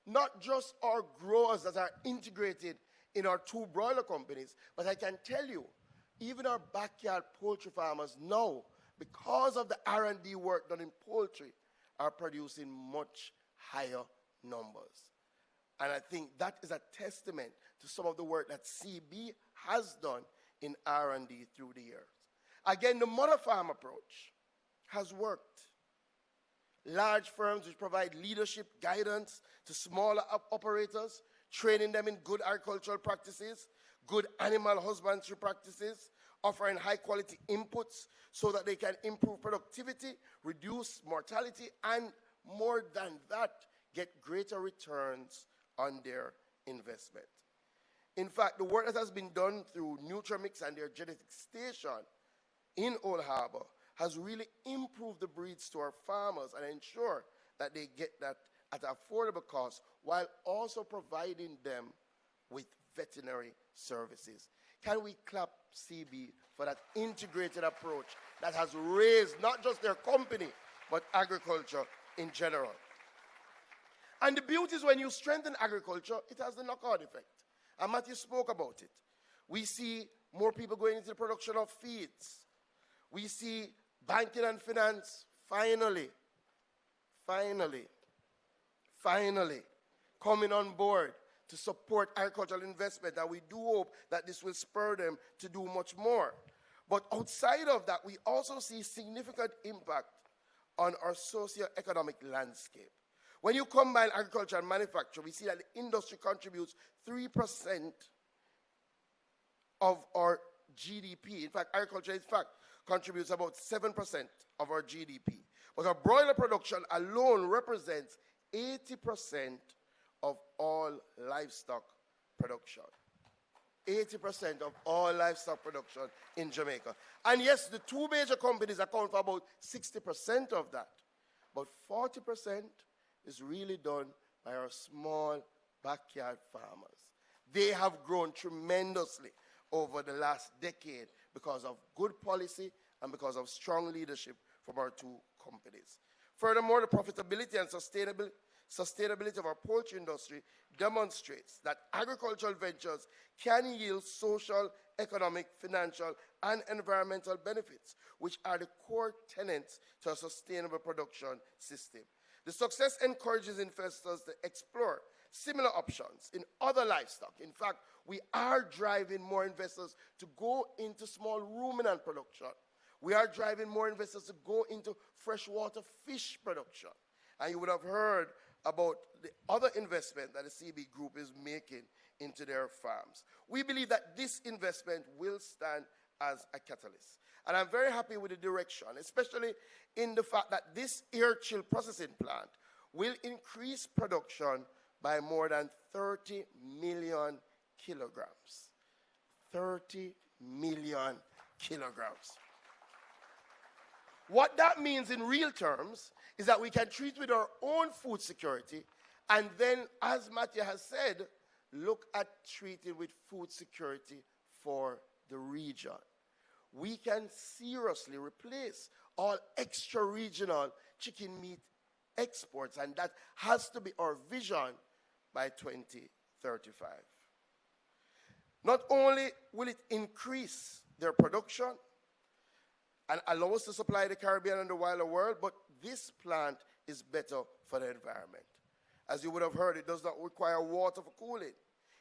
Not just our growers that are integrated in our 2 broiler companies, but I can tell you, even our backyard poultry farmers now, because of the R&D work done in poultry, are producing much higher numbers. And I think that is a testament to some of the work that CB has done in R&D through the years. Again, the mother farm approach has worked. Large firms which provide leadership guidance to smaller operators, training them in good agricultural practices, good animal husbandry practices, offering high-quality inputs so that they can improve productivity, reduce mortality, and more than that, get greater returns on their investment. In fact, the work that has been done through Nutramix and their genetic station in Old Harbor has really improved the breeds to our farmers and ensure that they get that at affordable cost while also providing them with veterinary services. Can we clap CB for that integrated approach that has raised not just their company, but agriculture in general? And the beauty is when you strengthen agriculture, it has the knock-on effect. And Matthew spoke about it. We see more people going into the production of feeds. We see banking and finance finally coming on board to support agricultural investment, and we do hope that this will spur them to do much more. But outside of that, we also see significant impact on our socio-economic landscape. When you combine agriculture and manufacture, we see that the industry contributes 3% of our GDP. In fact, agriculture, contributes about 7% of our GDP. But our broiler production alone represents 80% of all livestock production. 80% of all livestock production in Jamaica. And yes, the 2 major companies account for about 60% of that. But 40% is really done by our small backyard farmers. They have grown tremendously over the last decade because of good policy and because of strong leadership from our 2 companies. Furthermore, the profitability and sustainability of our poultry industry demonstrates that agricultural ventures can yield social, economic, financial, and environmental benefits, which are the core tenets to a sustainable production system. The success encourages investors to explore similar options in other livestock. In fact, we are driving more investors to go into small ruminant production. We are driving more investors to go into freshwater fish production. And you would have heard about the other investment that the CB Group is making into their farms. We believe that this investment will stand as a catalyst. And I'm very happy with the direction, especially in the fact that this air chill processing plant will increase production by more than 30 million kilograms. 30 million kilograms. What that means in real terms is that we can treat with our own food security, and then, as Matthew has said, look at treating with food security for the region. We can seriously replace all extra regional chicken meat exports, and that has to be our vision by 2035. Not only will it increase their production and allow us to supply the Caribbean and the wider world, but this plant is better for the environment. As you would have heard, it does not require water for cooling,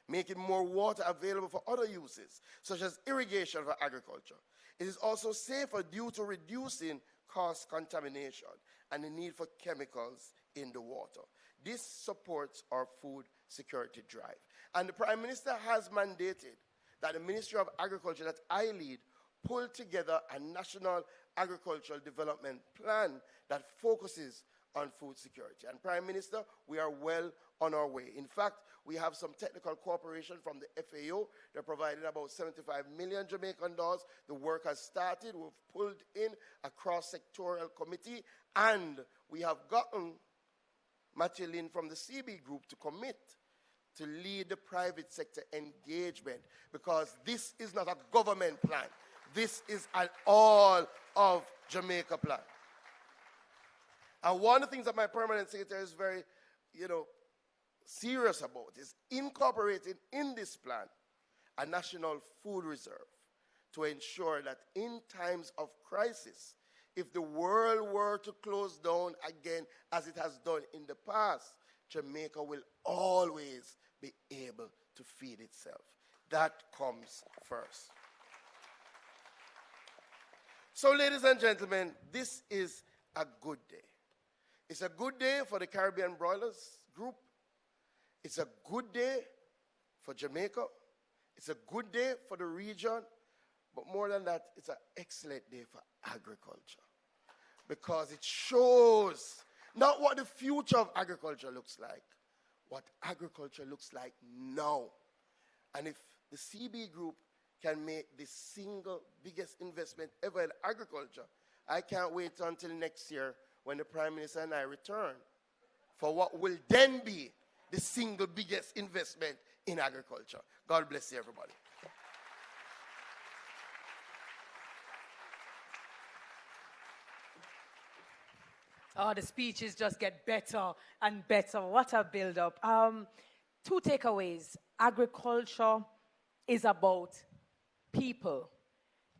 making more water available for other uses, such as irrigation for agriculture. It is also safer due to reducing cost contamination and the need for chemicals in the water. This supports our food security drive. And the Prime Minister has mandated that the Ministry of Agriculture that I lead pull together a national agricultural development plan that focuses on food security. And Prime Minister, we are well on our way. In fact, we have some technical cooperation from the FAO. They're providing about 75 million Jamaican dollars. The work has started. We've pulled in a cross-sectorial committee, and we have gotten Matthew Lynn from the CB Group to commit to lead the private sector engagement, because this is not a government plan. This is an all of Jamaica plan. And one of the things that my permanent secretary is very, serious about is incorporating in this plan a national food reserve to ensure that in times of crisis, if the world were to close down again as it has done in the past, Jamaica will always be able to feed itself. That comes first. So, ladies and gentlemen, this is a good day. It's a good day for the Caribbean Broilers Group. It's a good day for Jamaica. It's a good day for the region. But more than that, it's an excellent day for agriculture, because it shows not what the future of agriculture looks like, what agriculture looks like now. And if the CB Group can make the single biggest investment ever in agriculture, I can't wait until next year when the Prime Minister and I return for what will then be the single biggest investment in agriculture. God bless you, everybody. Oh, the speeches just get better and better. What a build-up. Two takeaways. Agriculture is about people.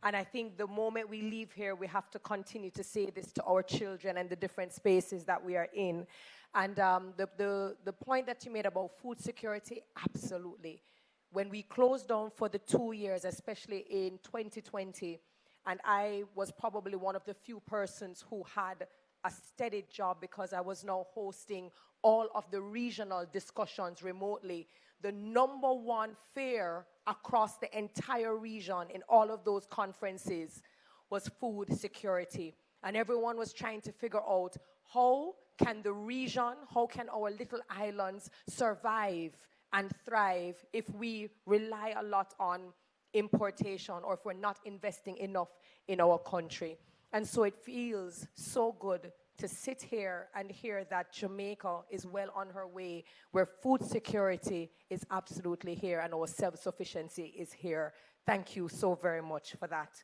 And I think the moment we leave here, we have to continue to say this to our children and the different spaces that we are in. And the point that you made about food security, absolutely. When we closed down for the 2 years, especially in 2020, and I was probably one of the few persons who had a steady job because I was now hosting all of the regional discussions remotely. The number one fear across the entire region in all of those conferences was food security. And everyone was trying to figure out how can the region, how can our little islands survive and thrive if we rely a lot on importation or if we're not investing enough in our country. And so it feels so good to sit here and hear that Jamaica is well on her way, where food security is absolutely here and our self-sufficiency is here. Thank you so very much for that.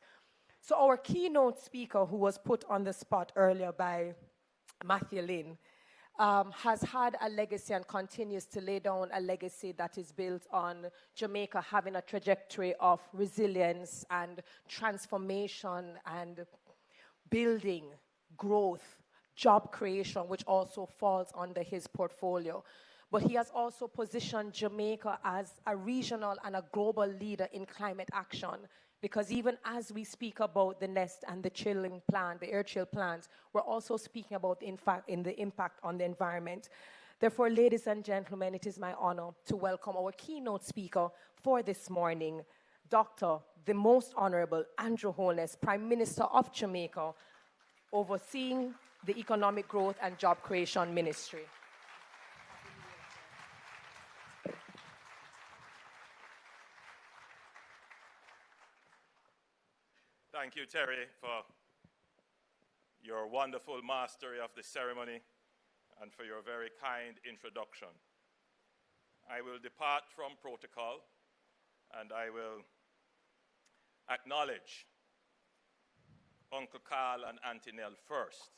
So our keynote speaker, who was put on the spot earlier by Matthew Lynn, has had a legacy and continues to lay down a legacy that is built on Jamaica having a trajectory of resilience and transformation and building, growth, job creation, which also falls under his portfolio. but he has also positioned Jamaica as a regional and a global leader in climate action. Because even as we speak about the nest and the chilling plant, the air chill plants, we're also speaking about the impact on the environment. Therefore, ladies and gentlemen, it is my honor to welcome our keynote speaker for this morning, Dr. the Most Honorable Andrew Holness, Prime Minister of Jamaica, overseeing the Economic Growth and Job Creation Ministry. Thank you, Terry, for your wonderful mastery of the ceremony and for your very kind introduction. I will depart from protocol and I will acknowledge Uncle Carl and Auntie Nell first.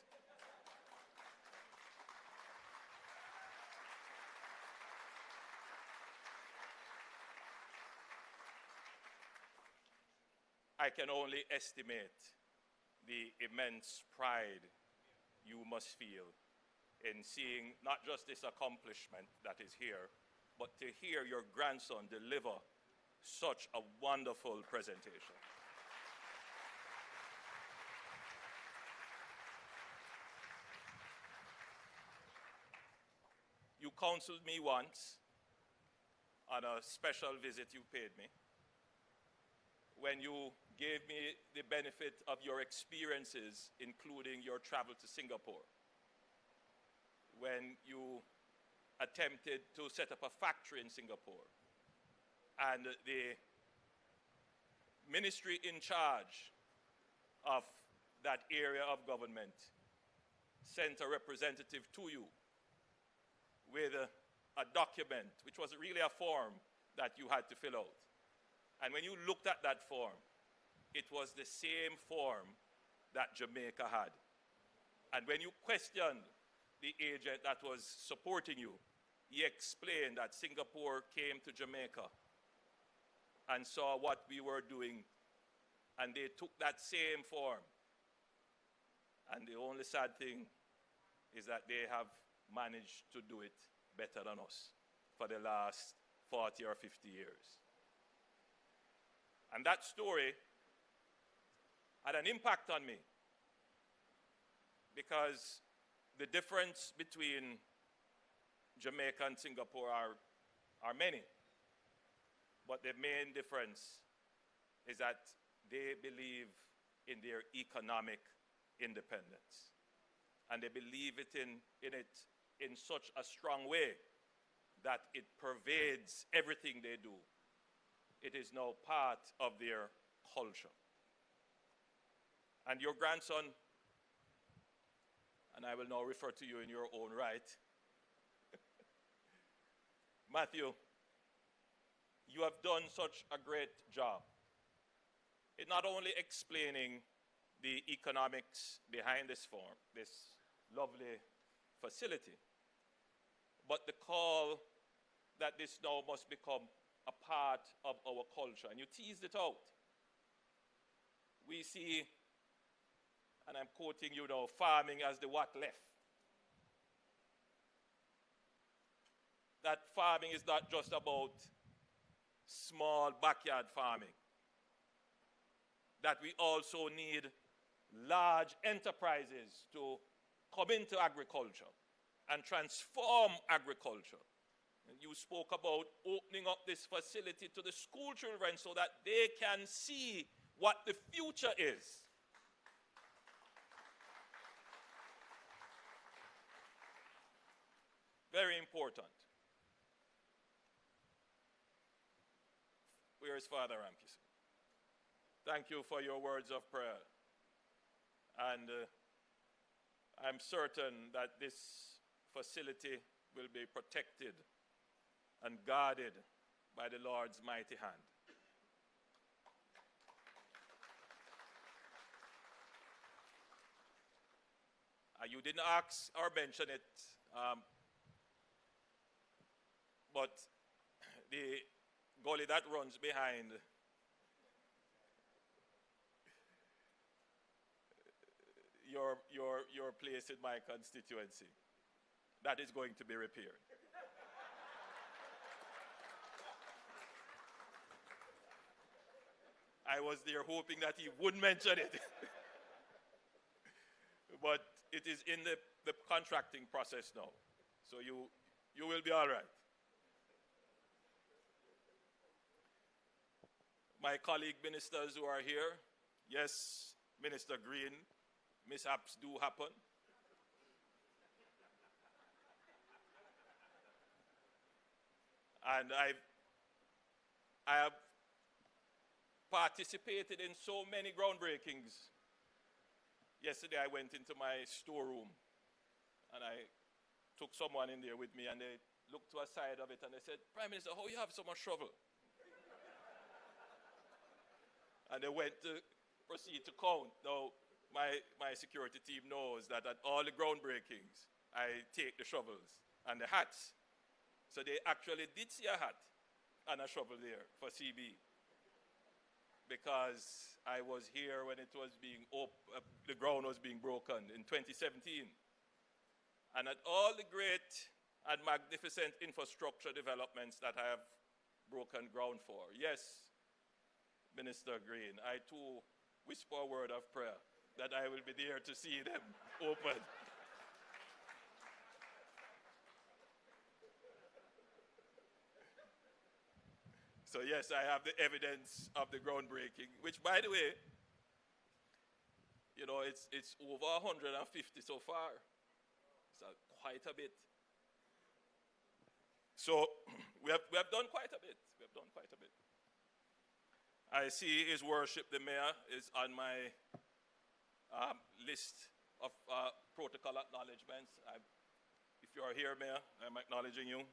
I can only estimate the immense pride you must feel in seeing not just this accomplishment that is here, but to hear your grandson deliver such a wonderful presentation. You counseled me once on a special visit you paid me, when you gave me the benefit of your experiences, including your travel to Singapore, when you attempted to set up a factory in Singapore, and the ministry in charge of that area of government sent a representative to you with a document, which was really a form that you had to fill out. And when you looked at that form, it was the same form that Jamaica had. And when you questioned the agent that was supporting you, he explained that Singapore came to Jamaica and saw what we were doing, and they took that same form. And the only sad thing is that they have managed to do it better than us for the last 40 or 50 years. And that story had an impact on me, because the difference between Jamaica and Singapore are many. But the main difference is that they believe in their economic independence. And they believe in it in such a strong way that it pervades everything they do. It is now part of their culture. And your grandson, and I will now refer to you in your own right, Matthew, you have done such a great job in not only explaining the economics behind this farm, this lovely facility, but the call that this now must become a part of our culture. And you teased it out. We see, and I'm quoting you now, farming as the what left. That farming is not just about small backyard farming. That we also need large enterprises to come into agriculture and transform agriculture. And you spoke about opening up this facility to the school children so that they can see what the future is. Very important. Where is Father Ramkis? Thank you for your words of prayer. And I'm certain that this facility will be protected and guarded by the Lord's mighty hand. You didn't ask or mention it, but the gully that runs behind your place in my constituency, that is going to be repaired. I was there hoping that he wouldn't mention it. But it is in the contracting process now. So you will be all right. My colleague ministers who are here, yes, Minister Green, mishaps do happen. And I have participated in so many groundbreakings. Yesterday I went into my storeroom and I took someone in there with me and they looked to a side of it and they said, Prime Minister, how you have so much shovel? And they went to proceed to count. Now, my security team knows that at all the groundbreakings, I take the shovels and the hats. So they actually did see a hat and a shovel there for CB. Because I was here when it was being the ground was being broken in 2017. And at all the great and magnificent infrastructure developments that I have broken ground for. Yes, Minister Green, I too whisper a word of prayer that I will be there to see them open. So yes, I have the evidence of the groundbreaking, which, by the way, you know, it's over 150 so far. So quite a bit. So we have done quite a bit. We have done quite a bit. I see His Worship the Mayor is on my list of protocol acknowledgements. If you are here, Mayor, I'm acknowledging you.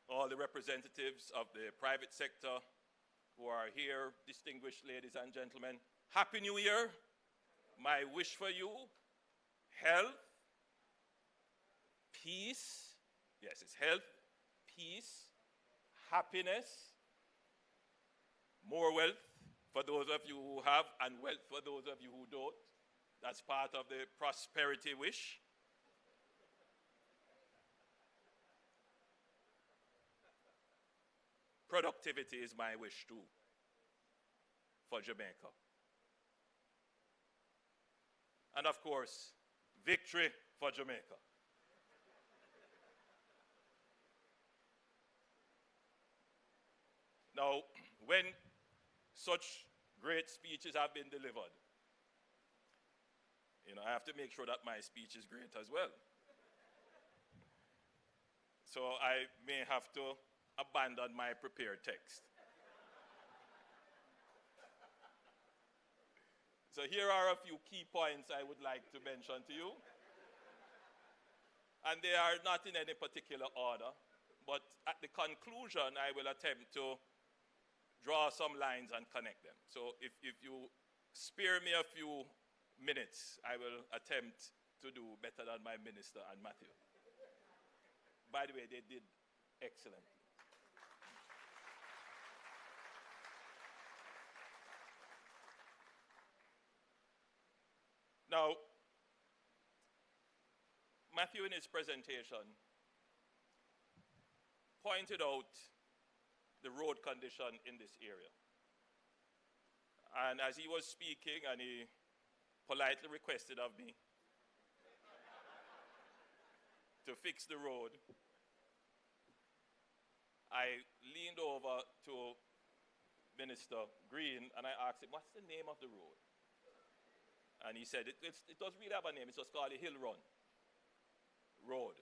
All the representatives of the private sector who are here, distinguished ladies and gentlemen, Happy New Year. My wish for you, health, peace, yes, it's health, peace, happiness, more wealth for those of you who have, and wealth for those of you who don't. That's part of the prosperity wish. Productivity is my wish too for Jamaica. And of course, victory for Jamaica. Now, when such great speeches have been delivered, you know, I have to make sure that my speech is great as well. So I may have to abandon my prepared text. So here are a few key points I would like to mention to you. And they are not in any particular order, but at the conclusion, I will attempt to draw some lines and connect them. So if you spare me a few minutes, I will attempt to do better than my minister and Matthew. By the way, they did excellently. Now, Matthew in his presentation pointed out the road condition in this area. And as he was speaking, and he politely requested of me to fix the road, I leaned over to Minister Green and I asked him, what's the name of the road? And he said, it doesn't really have a name, it's just called the Hill Run Road.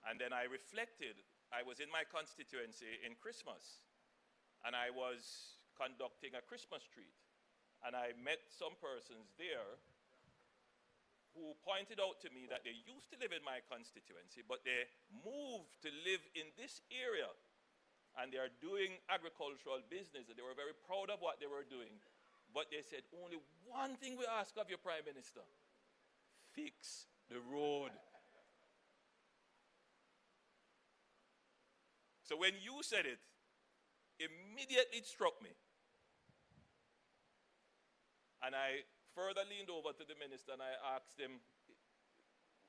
And then I reflected, I was in my constituency in Christmas, and I was conducting a Christmas treat. And I met some persons there who pointed out to me that they used to live in my constituency, but they moved to live in this area. And they are doing agricultural business, and they were very proud of what they were doing. But they said, only one thing we ask of your Prime Minister, fix the road. So when you said it, immediately it struck me. And I further leaned over to the minister and I asked him,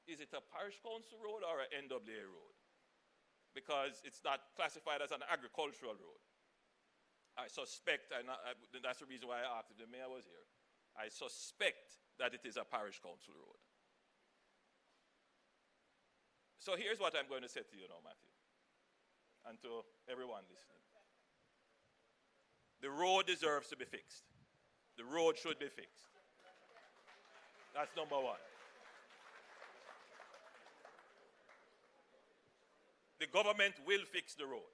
is it a parish council road or an NWA road? because it's not classified as an agricultural road. I suspect, and that's the reason why I asked if the mayor was here, I suspect that it is a parish council road. So here's what I'm going to say to you now, Matthew, and to everyone listening. The road deserves to be fixed. The road should be fixed. That's number one. The government will fix the road.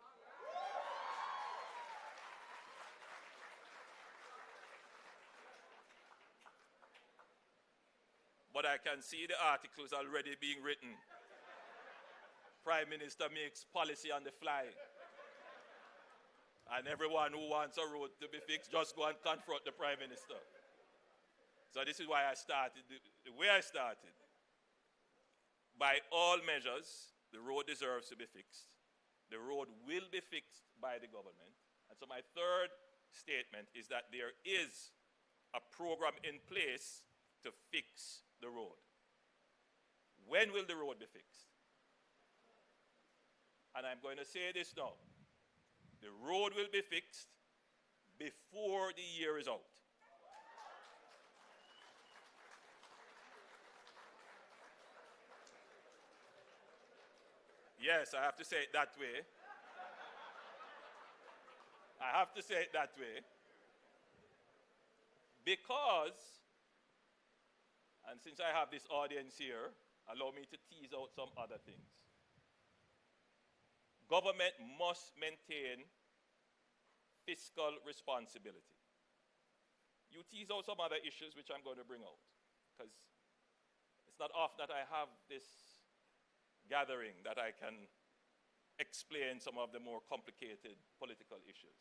But I can see the articles already being written. Prime Minister makes policy on the fly. And everyone who wants a road to be fixed, just go and confront the Prime Minister. So this is why I started, the way I started. By all measures, the road deserves to be fixed. The road will be fixed by the government. And so my third statement is that there is a program in place to fix the road. When will the road be fixed? And I'm going to say this now. The road will be fixed before the year is out. Yes, I have to say it that way. I have to say it that way. Because, and since I have this audience here, allow me to tease out some other things. Government must maintain fiscal responsibility. You tease out some other issues which I'm going to bring out, because it's not often that I have this gathering that I can explain some of the more complicated political issues.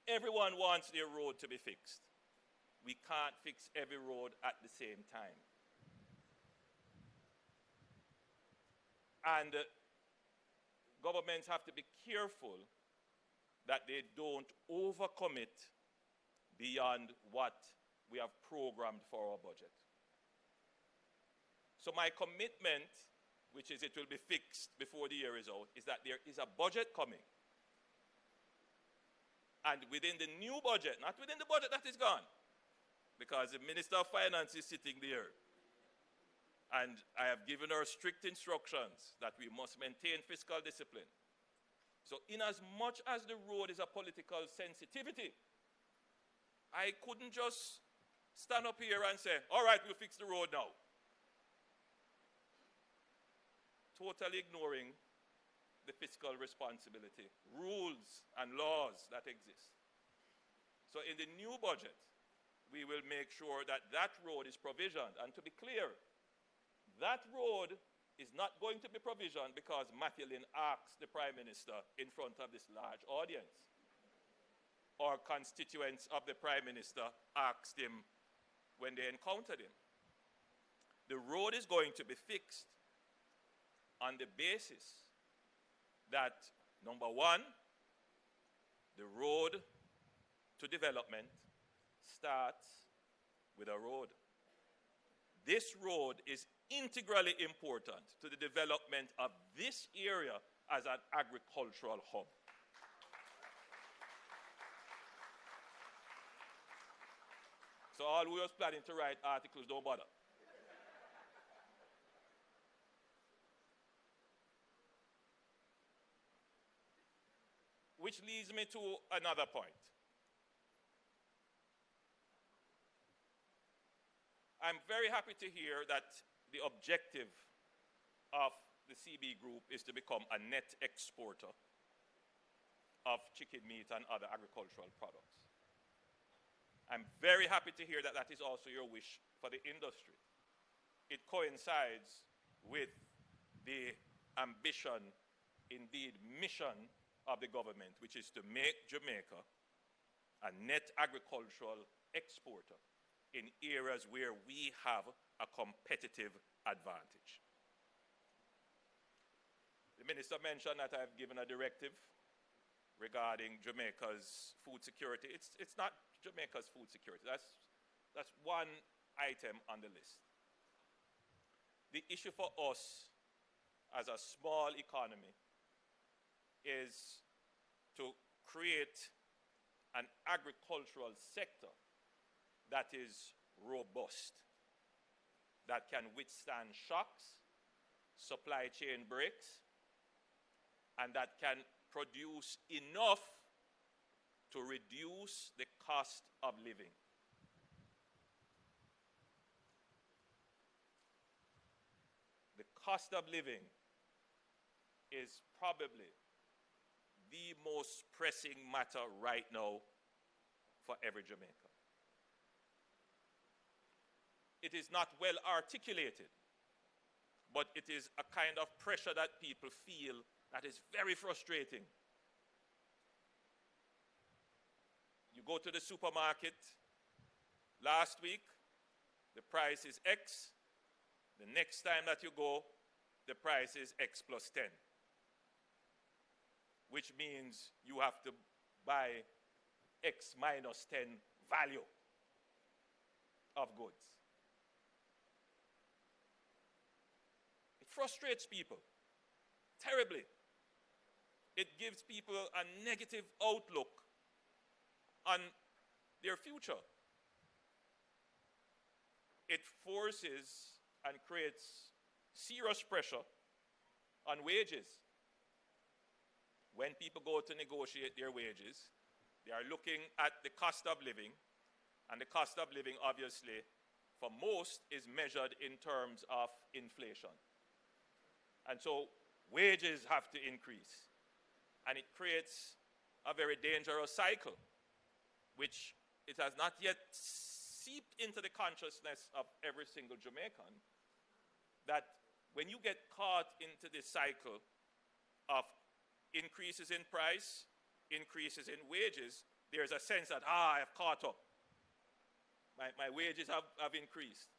Everyone wants their road to be fixed. We can't fix every road at the same time. And governments have to be careful that they don't overcommit beyond what we have programmed for our budget. So my commitment, which is it will be fixed before the year is out, is that there is a budget coming. And within the new budget, not within the budget that is gone, because the Minister of Finance is sitting there. And I have given her strict instructions that we must maintain fiscal discipline. So in as much as the road is a political sensitivity, I couldn't just stand up here and say, all right, we'll fix the road now. Totally ignoring the fiscal responsibility, rules and laws that exist. So in the new budget, we will make sure that that road is provisioned. And to be clear, that road is not going to be provisioned because Matthew asked the Prime Minister in front of this large audience, or constituents of the Prime Minister asked him when they encountered him. The road is going to be fixed on the basis that, number one, the road to development starts with a road. This road is integrally important to the development of this area as an agricultural hub. So all who was planning to write articles, don't bother. Which leads me to another point. I'm very happy to hear that the objective of the CB Group is to become a net exporter of chicken meat and other agricultural products. I'm very happy to hear that that is also your wish for the industry. It coincides with the ambition, indeed mission, of the government, which is to make Jamaica a net agricultural exporter in areas where we have a competitive advantage. The minister mentioned that I've given a directive regarding Jamaica's food security. It's not Jamaica's food security. That's one item on the list. The issue for us as a small economy is to create an agricultural sector that is robust, that can withstand shocks, supply chain breaks, and that can produce enough to reduce the cost of living. The cost of living is probably the most pressing matter right now for every Jamaican. It is not well articulated, but it is a kind of pressure that people feel that is very frustrating. You go to the supermarket last week, the price is X. The next time that you go, the price is X plus 10, which means you have to buy X minus 10 value of goods. It frustrates people terribly. It gives people a negative outlook on their future. It forces and creates serious pressure on wages. When people go to negotiate their wages, they are looking at the cost of living, and the cost of living, obviously, for most, is measured in terms of inflation. And so wages have to increase, and it creates a very dangerous cycle, which it has not yet seeped into the consciousness of every single Jamaican, that when you get caught into this cycle of increases in price, increases in wages, there's a sense that, I have caught up. My wages have increased.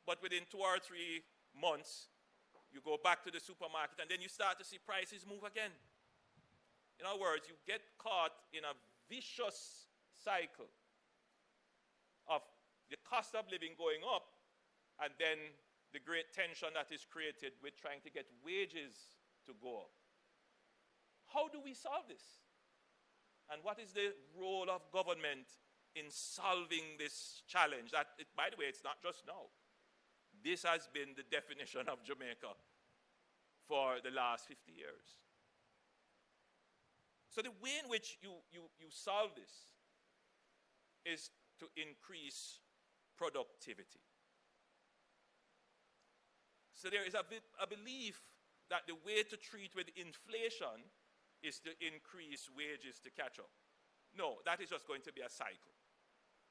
But within 2 or 3 months, you go back to the supermarket and then you start to see prices move again. In other words, you get caught in a vicious cycle of the cost of living going up, and then the great tension that is created with trying to get wages to go up. How do we solve this? And what is the role of government in solving this challenge? By the way, it's not just now. This has been the definition of Jamaica for the last 50 years. So the way in which you solve this is to increase productivity. So there is a belief that the way to treat with inflation is to increase wages to catch up. No, that is just going to be a cycle,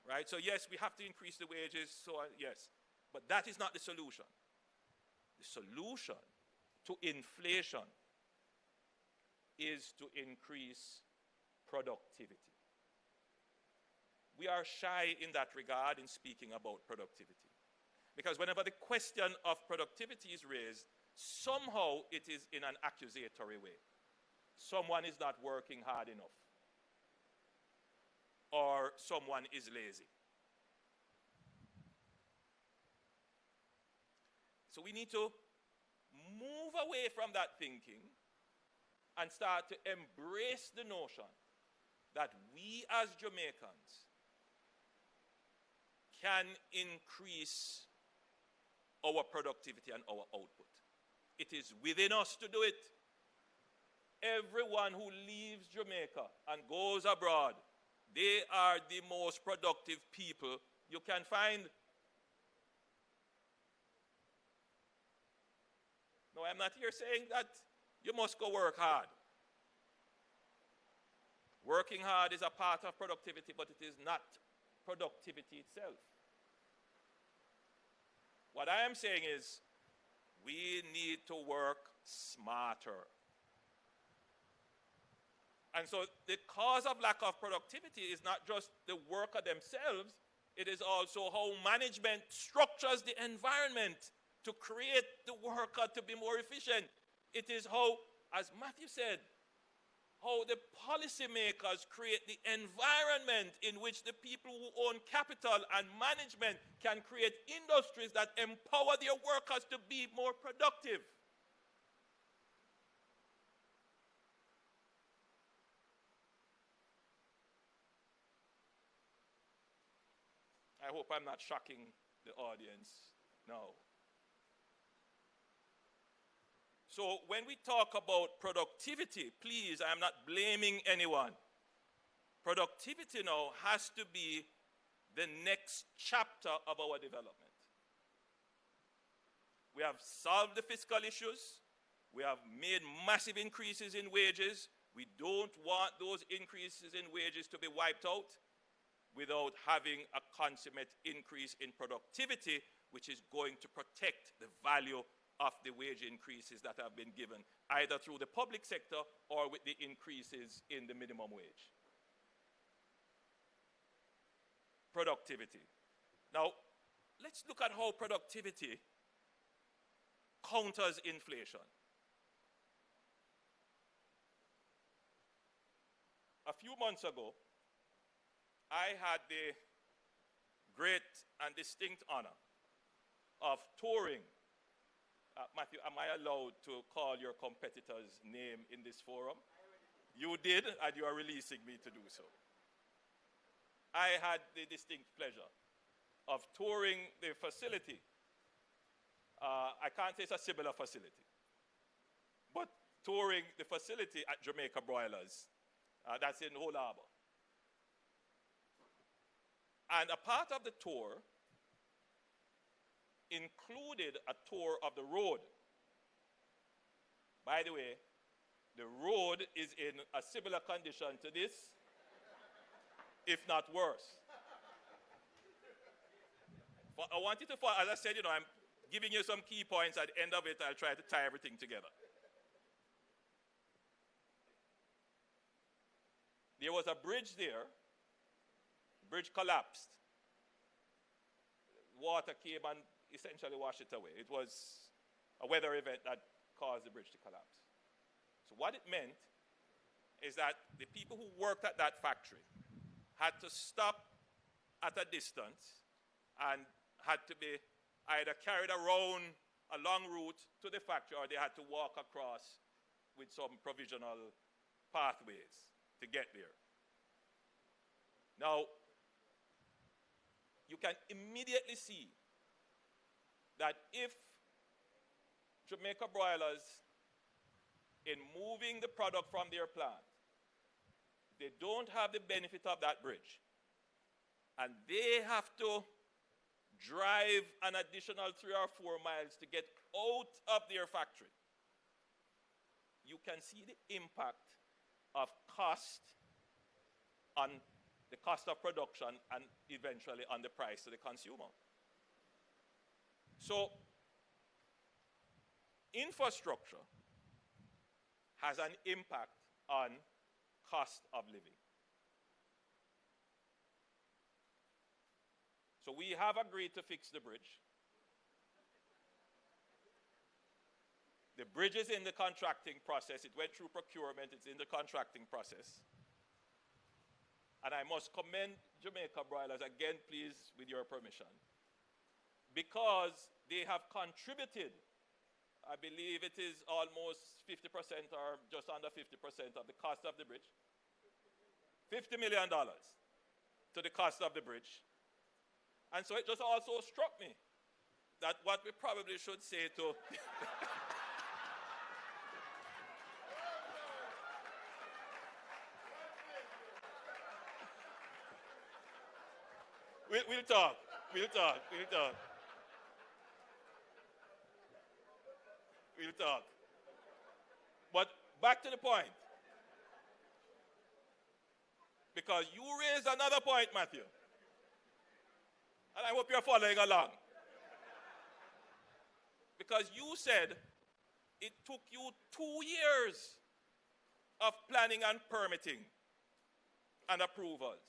right? So yes, we have to increase the wages, yes, but that is not the solution. The solution to inflation is to increase productivity. We are shy in that regard in speaking about productivity. Because whenever the question of productivity is raised, somehow it is in an accusatory way. Someone is not working hard enough, or someone is lazy. So we need to move away from that thinking and start to embrace the notion that we as Jamaicans can increase our productivity and our output. It is within us to do it. Everyone who leaves Jamaica and goes abroad, they are the most productive people you can find. No, I'm not here saying that you must go work hard. Working hard is a part of productivity, but it is not productivity itself. What I am saying is we need to work smarter. And so the cause of lack of productivity is not just the worker themselves, it is also how management structures the environment to create the worker to be more efficient. It is how, as Matthew said, how the policymakers create the environment in which the people who own capital and management can create industries that empower their workers to be more productive. I hope I'm not shocking the audience now. So when we talk about productivity, please, I'm not blaming anyone. Productivity now has to be the next chapter of our development. We have solved the fiscal issues. We have made massive increases in wages. We don't want those increases in wages to be wiped out without having a consummate increase in productivity, which is going to protect the value of the wage increases that have been given, either through the public sector or with the increases in the minimum wage. Productivity. Now, let's look at how productivity counters inflation. A few months ago, I had the great and distinct honor of touring. Matthew, am I allowed to call your competitor's name in this forum? You did, and you are releasing me to do so. I had the distinct pleasure of touring the facility. I can't say it's a similar facility, but touring the facility at Jamaica Broilers. That's in Old Harbor. And a part of the tour included a tour of the road. By the way, the road is in a similar condition to this, if not worse. But I want you to follow, as I said, I'm giving you some key points. At the end of it, I'll try to tie everything together. There was a bridge there. The bridge collapsed. Water came and essentially washed it away. It was a weather event that caused the bridge to collapse. So what it meant is that the people who worked at that factory had to stop at a distance and had to be either carried around a long route to the factory, or they had to walk across with some provisional pathways to get there. Now, you can immediately see that if Jamaica Broilers, in moving the product from their plant, they don't have the benefit of that bridge, and they have to drive an additional 3 or 4 miles to get out of their factory, you can see the impact of cost on the cost of production and eventually on the price to the consumer. So, infrastructure has an impact on cost of living. So we have agreed to fix the bridge. The bridge is in the contracting process. It went through procurement. It's in the contracting process. And I must commend Jamaica Broilers again, please, with your permission, because they have contributed, I believe it is almost 50% or just under 50% of the cost of the bridge, $50 million to the cost of the bridge. And so it just also struck me that what we probably should say to We'll talk. But back to the point. Because you raised another point, Matthew. And I hope you're following along. Because you said it took you 2 years of planning and permitting and approvals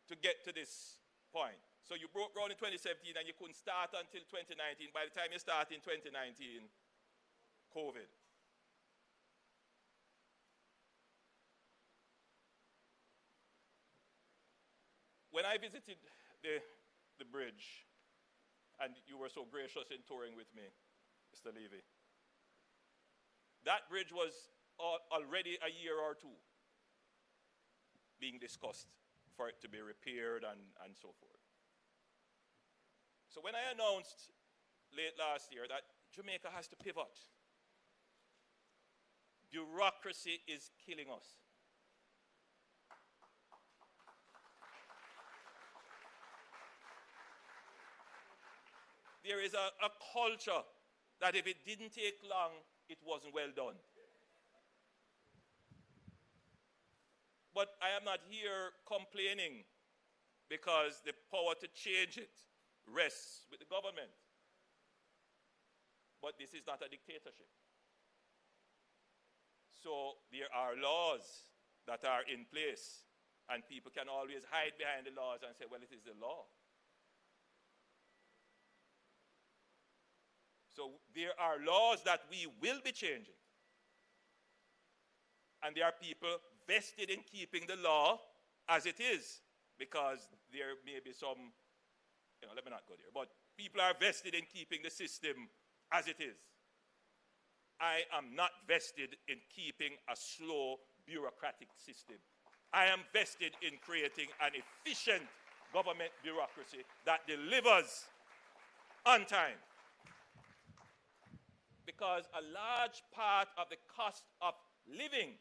to get to this point. So you broke ground in 2017 and you couldn't start until 2019. By the time you start in 2019, COVID. When I visited the bridge, and you were so gracious in touring with me, Mr. Levy, that bridge was already a year or two being discussed for it to be repaired and so forth. So when I announced late last year that Jamaica has to pivot, bureaucracy is killing us. There is a culture that if it didn't take long, it wasn't well done. But I am not here complaining because the power to change it rests with the government. But this is not a dictatorship. So there are laws that are in place, and people can always hide behind the laws and say, well, it is the law. So there are laws that we will be changing. And there are people vested in keeping the law as it is, because there may be some, let me not go there, but people are vested in keeping the system as it is. I am not vested in keeping a slow bureaucratic system. I am vested in creating an efficient government bureaucracy that delivers on time. Because a large part of the cost of living,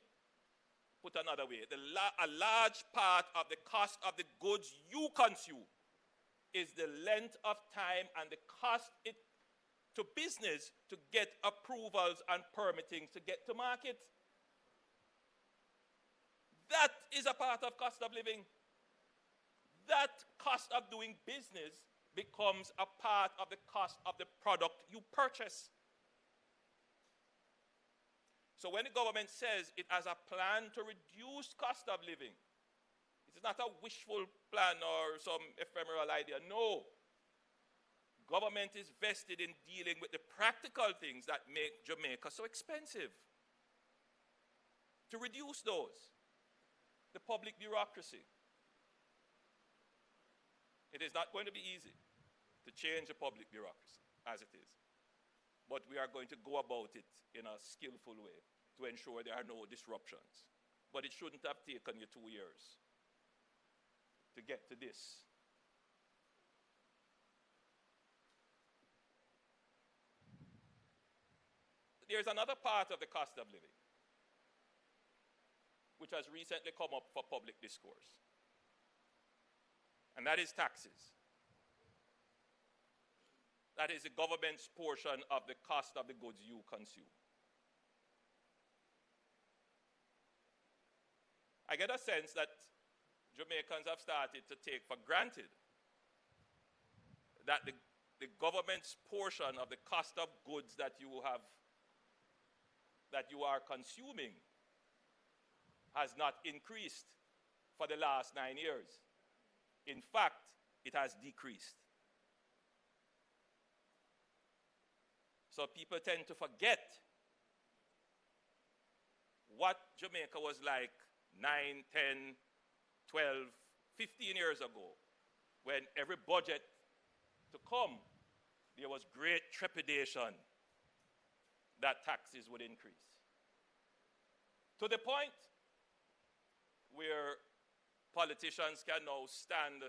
put another way, a large part of the cost of the goods you consume is the length of time and the cost it to business to get approvals and permitting to get to market. That is a part of cost of living. That cost of doing business becomes a part of the cost of the product you purchase. So when the government says it has a plan to reduce cost of living, it is not a wishful plan or some ephemeral idea. No. Government is vested in dealing with the practical things that make Jamaica so expensive. To reduce those, the public bureaucracy. It is not going to be easy to change the public bureaucracy as it is. But we are going to go about it in a skillful way to ensure there are no disruptions. But it shouldn't have taken you 2 years to get to this. There's another part of the cost of living which has recently come up for public discourse, and that is taxes. That is the government's portion of the cost of the goods you consume. I get a sense that Jamaicans have started to take for granted that the government's portion of the cost of goods that you are consuming has not increased for the last 9 years. In fact, it has decreased. So people tend to forget what Jamaica was like 9, 10, 12, 15 years ago, when every budget to come, there was great trepidation that taxes would increase. To the point where politicians can now stand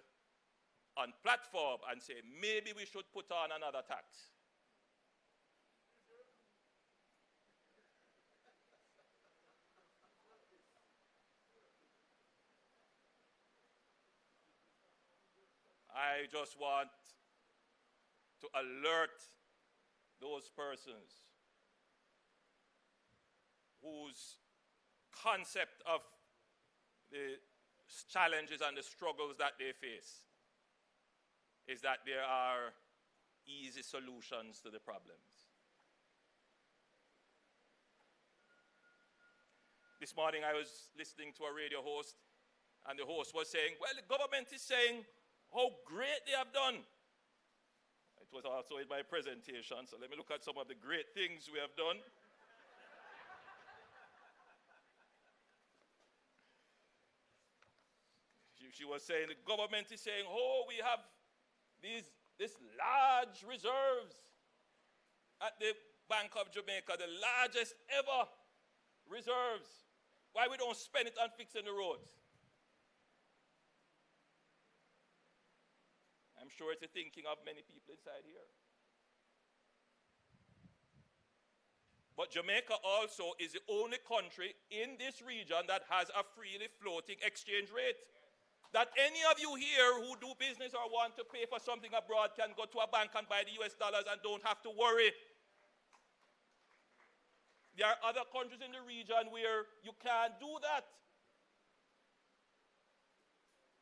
on platform and say, maybe we should put on another tax. I just want to alert those persons whose concept of the challenges and the struggles that they face is that there are easy solutions to the problems. This morning I was listening to a radio host, and the host was saying, well, the government is saying how great they have done. It was also in my presentation, so let me look at some of the great things we have done. She was saying, the government is saying, oh, we have this large reserves at the Bank of Jamaica, the largest ever reserves. Why we don't spend it on fixing the roads? I'm sure it's the thinking of many people inside here. But Jamaica also is the only country in this region that has a freely floating exchange rate. That any of you here who do business or want to pay for something abroad can go to a bank and buy the US dollars and don't have to worry. There are other countries in the region where you can't do that.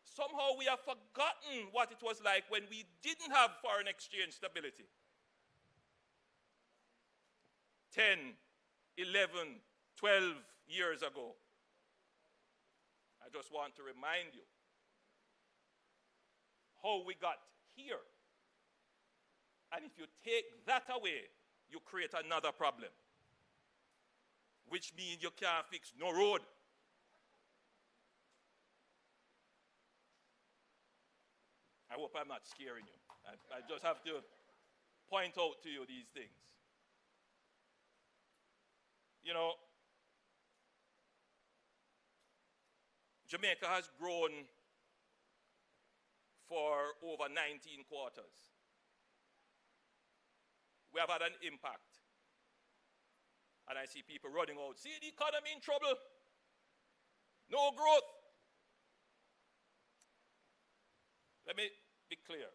Somehow we have forgotten what it was like when we didn't have foreign exchange stability. 10, 11, 12 years ago. I just want to remind you how we got here. And if you take that away, you create another problem, which means you can't fix no road. I hope I'm not scaring you. I just have to point out to you these things. You know, Jamaica has grown for over 19 quarters. We have had an impact. And I see people running out, see the economy in trouble, no growth. Let me be clear.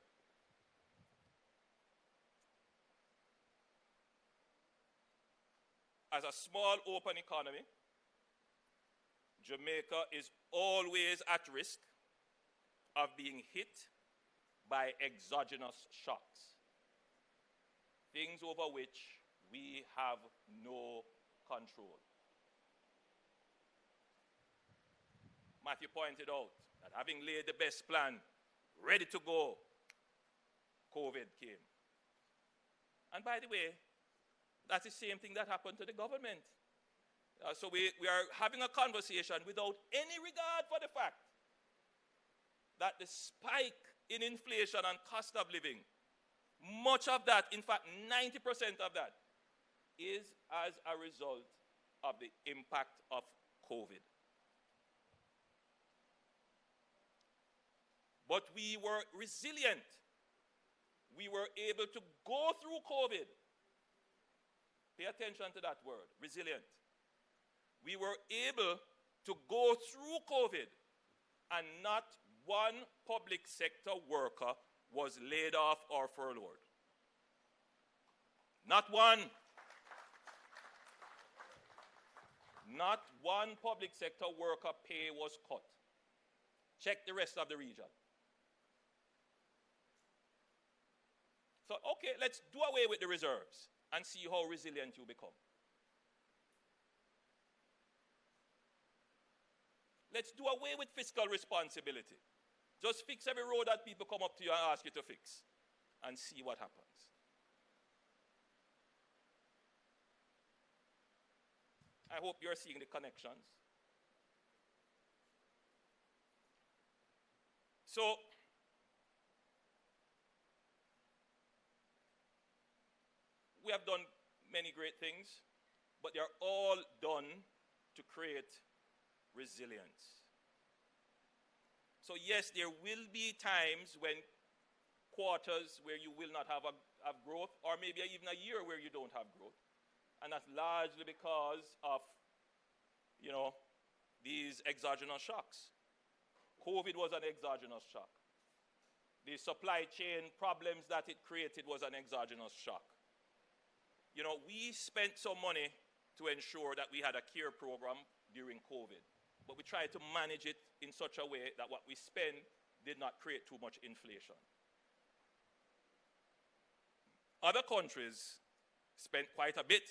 As a small open economy, Jamaica is always at risk of being hit by exogenous shocks, things over which we have no control. Matthew pointed out that having laid the best plan, ready to go, COVID came. And by the way, that's the same thing that happened to the government. So we are having a conversation without any regard for the fact that the spike in inflation and cost of living, much of that, in fact 90% of that, is as a result of the impact of COVID. But we were resilient. We were able to go through COVID. Pay attention to that word, resilient. We were able to go through COVID and not one public sector worker was laid off or furloughed. Not one. Not one public sector worker pay was cut. Check the rest of the region. So, okay, let's do away with the reserves and see how resilient you become. Let's do away with fiscal responsibility. Just fix every road that people come up to you and ask you to fix and see what happens. I hope you're seeing the connections. So, we have done many great things, but they're all done to create resilience. So yes, there will be times when quarters where you will not have growth, or maybe even a year where you don't have growth. And that's largely because of, these exogenous shocks. COVID was an exogenous shock. The supply chain problems that it created was an exogenous shock. We spent some money to ensure that we had a care program during COVID, but we tried to manage it in such a way that what we spend did not create too much inflation. Other countries spent quite a bit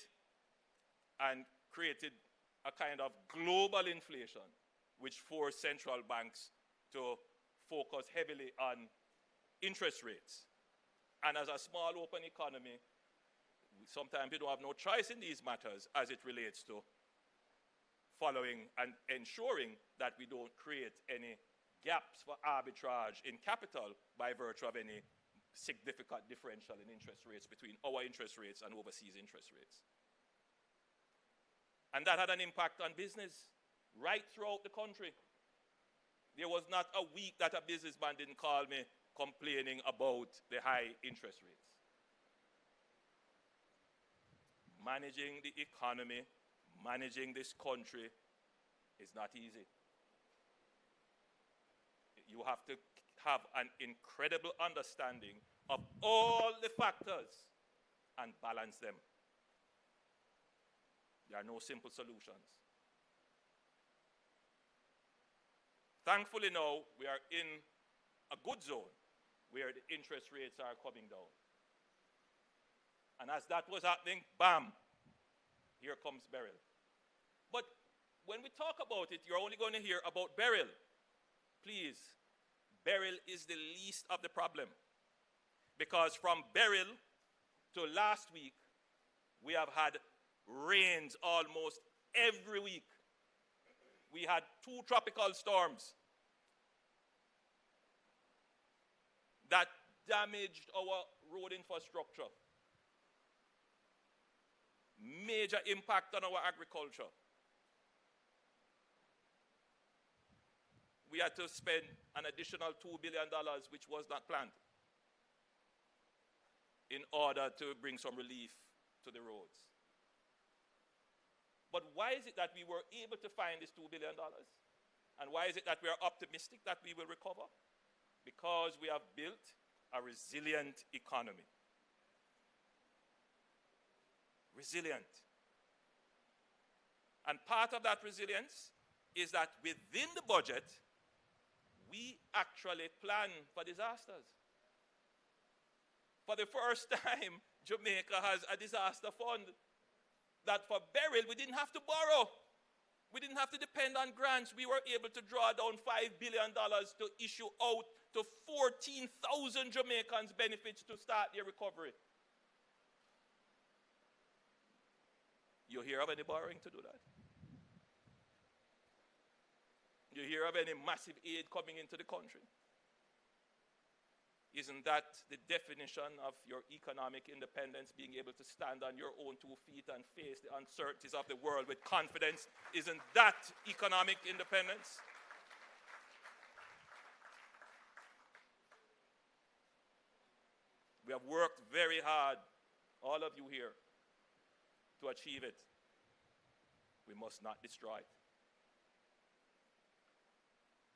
and created a kind of global inflation, which forced central banks to focus heavily on interest rates. And as a small open economy, sometimes we don't have no choice in these matters as it relates to following and ensuring that we don't create any gaps for arbitrage in capital by virtue of any significant differential in interest rates between our interest rates and overseas interest rates. And that had an impact on business right throughout the country. There was not a week that a businessman didn't call me complaining about the high interest rates. Managing the economy, managing this country is not easy. You have to have an incredible understanding of all the factors and balance them. There are no simple solutions. Thankfully now, we are in a good zone where the interest rates are coming down. And as that was happening, bam, here comes Beryl. But when we talk about it, you're only going to hear about Beryl. Please, Beryl is the least of the problem. Because from Beryl to last week, we have had rains almost every week. We had 2 tropical storms that damaged our road infrastructure. Major impact on our agriculture. We had to spend an additional $2 billion, which was not planned, in order to bring some relief to the roads. But why is it that we were able to find this $2 billion? And why is it that we are optimistic that we will recover? Because we have built a resilient economy. Resilient. And part of that resilience is that within the budget, we actually plan for disasters. For the first time, Jamaica has a disaster fund that for Beryl, we didn't have to borrow. We didn't have to depend on grants. We were able to draw down $5 billion to issue out to 14,000 Jamaicans benefits to start their recovery. You hear of any borrowing to do that? You hear of any massive aid coming into the country? Isn't that the definition of your economic independence, being able to stand on your own 2 feet and face the uncertainties of the world with confidence? Isn't that economic independence? We have worked very hard, all of you here, to achieve it. We must not destroy it.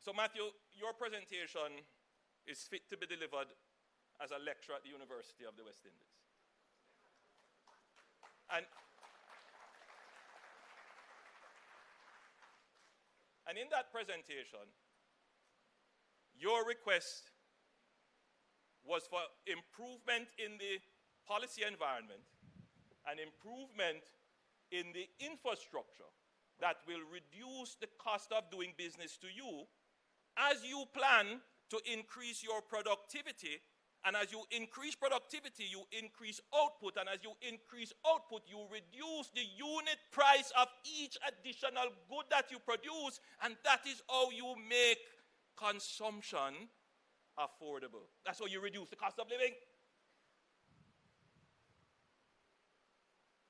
So Matthew, your presentation is fit to be delivered as a lecturer at the University of the West Indies. And in that presentation, your request was for improvement in the policy environment and improvement in the infrastructure that will reduce the cost of doing business to you as you plan to increase your productivity. And as you increase productivity, you increase output. And as you increase output, you reduce the unit price of each additional good that you produce. And that is how you make consumption affordable. That's how you reduce the cost of living.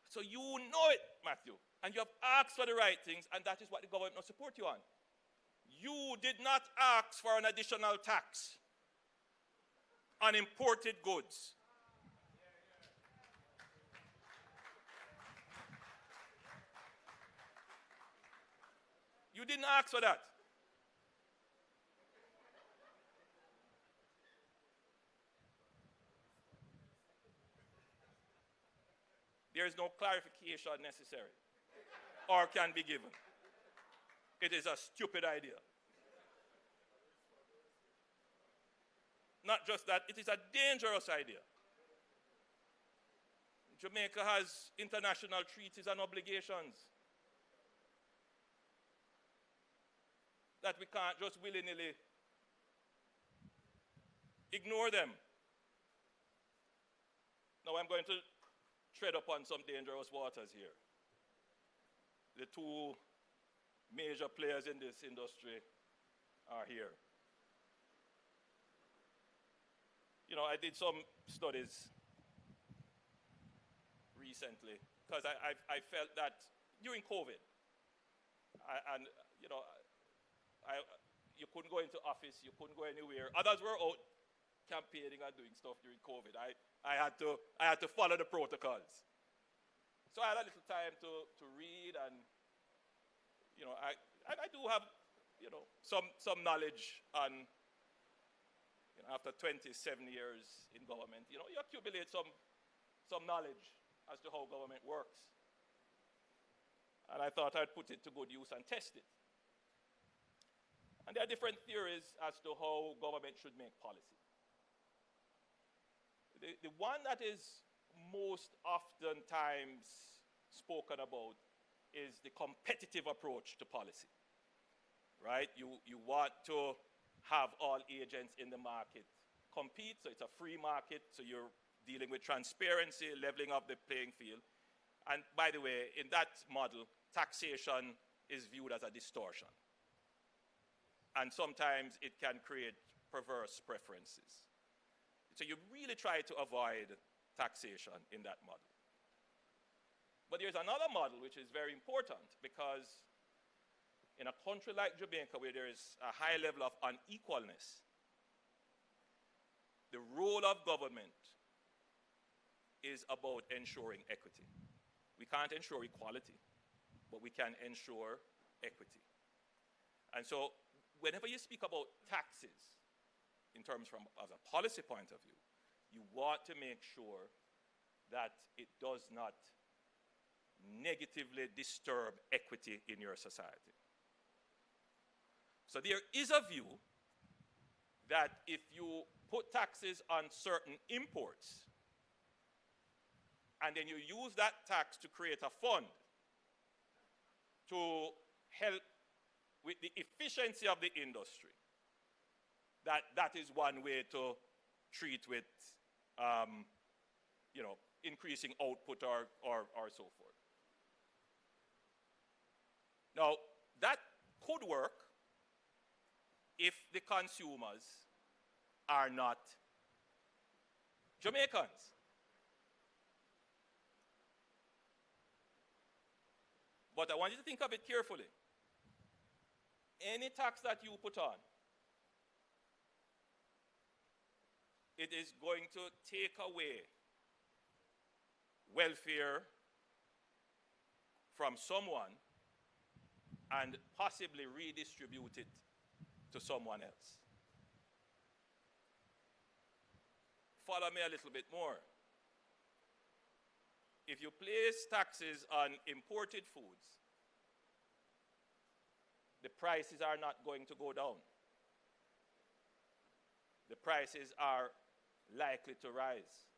So you know it, Matthew. And you have asked for the right things, and that is what the government must support you on. You did not ask for an additional tax on imported goods. You didn't ask for that. There is no clarification necessary or can be given. It is a stupid idea. Not just that, it is a dangerous idea. Jamaica has international treaties and obligations that we can't just willy-nilly ignore them. Now I'm going to tread upon some dangerous waters here. The 2 major players in this industry are here. You know, I did some studies recently because I felt that during COVID, you couldn't go into office, you couldn't go anywhere. Others were out campaigning and doing stuff during COVID. I had to follow the protocols. So I had a little time to read, and I do have some knowledge on, after 27 years in government, you accumulate some knowledge as to how government works. And I thought I'd put it to good use and test it. And there are different theories as to how government should make policy. The one that is most oftentimes spoken about is the competitive approach to policy, right? You want to have all agents in the market compete, so it's a free market, so you're dealing with transparency, leveling up the playing field. And by the way, in that model, taxation is viewed as a distortion. And sometimes it can create perverse preferences. So you really try to avoid taxation in that model. But there's another model which is very important, because in a country like Jamaica, where there is a high level of unequalness, the role of government is about ensuring equity. We can't ensure equality, but we can ensure equity. And so whenever you speak about taxes, in terms from as a policy point of view, you want to make sure that it does not negatively disturb equity in your society. So there is a view that if you put taxes on certain imports, and then you use that tax to create a fund to help with the efficiency of the industry, that is one way to treat with increasing output or so forth. Now, that could work if the consumers are not Jamaicans. But I want you to think of it carefully. Any tax that you put on, it is going to take away welfare from someone and possibly redistribute it to someone else. Follow me a little bit more. If you place taxes on imported foods, the prices are not going to go down. The prices are likely to rise.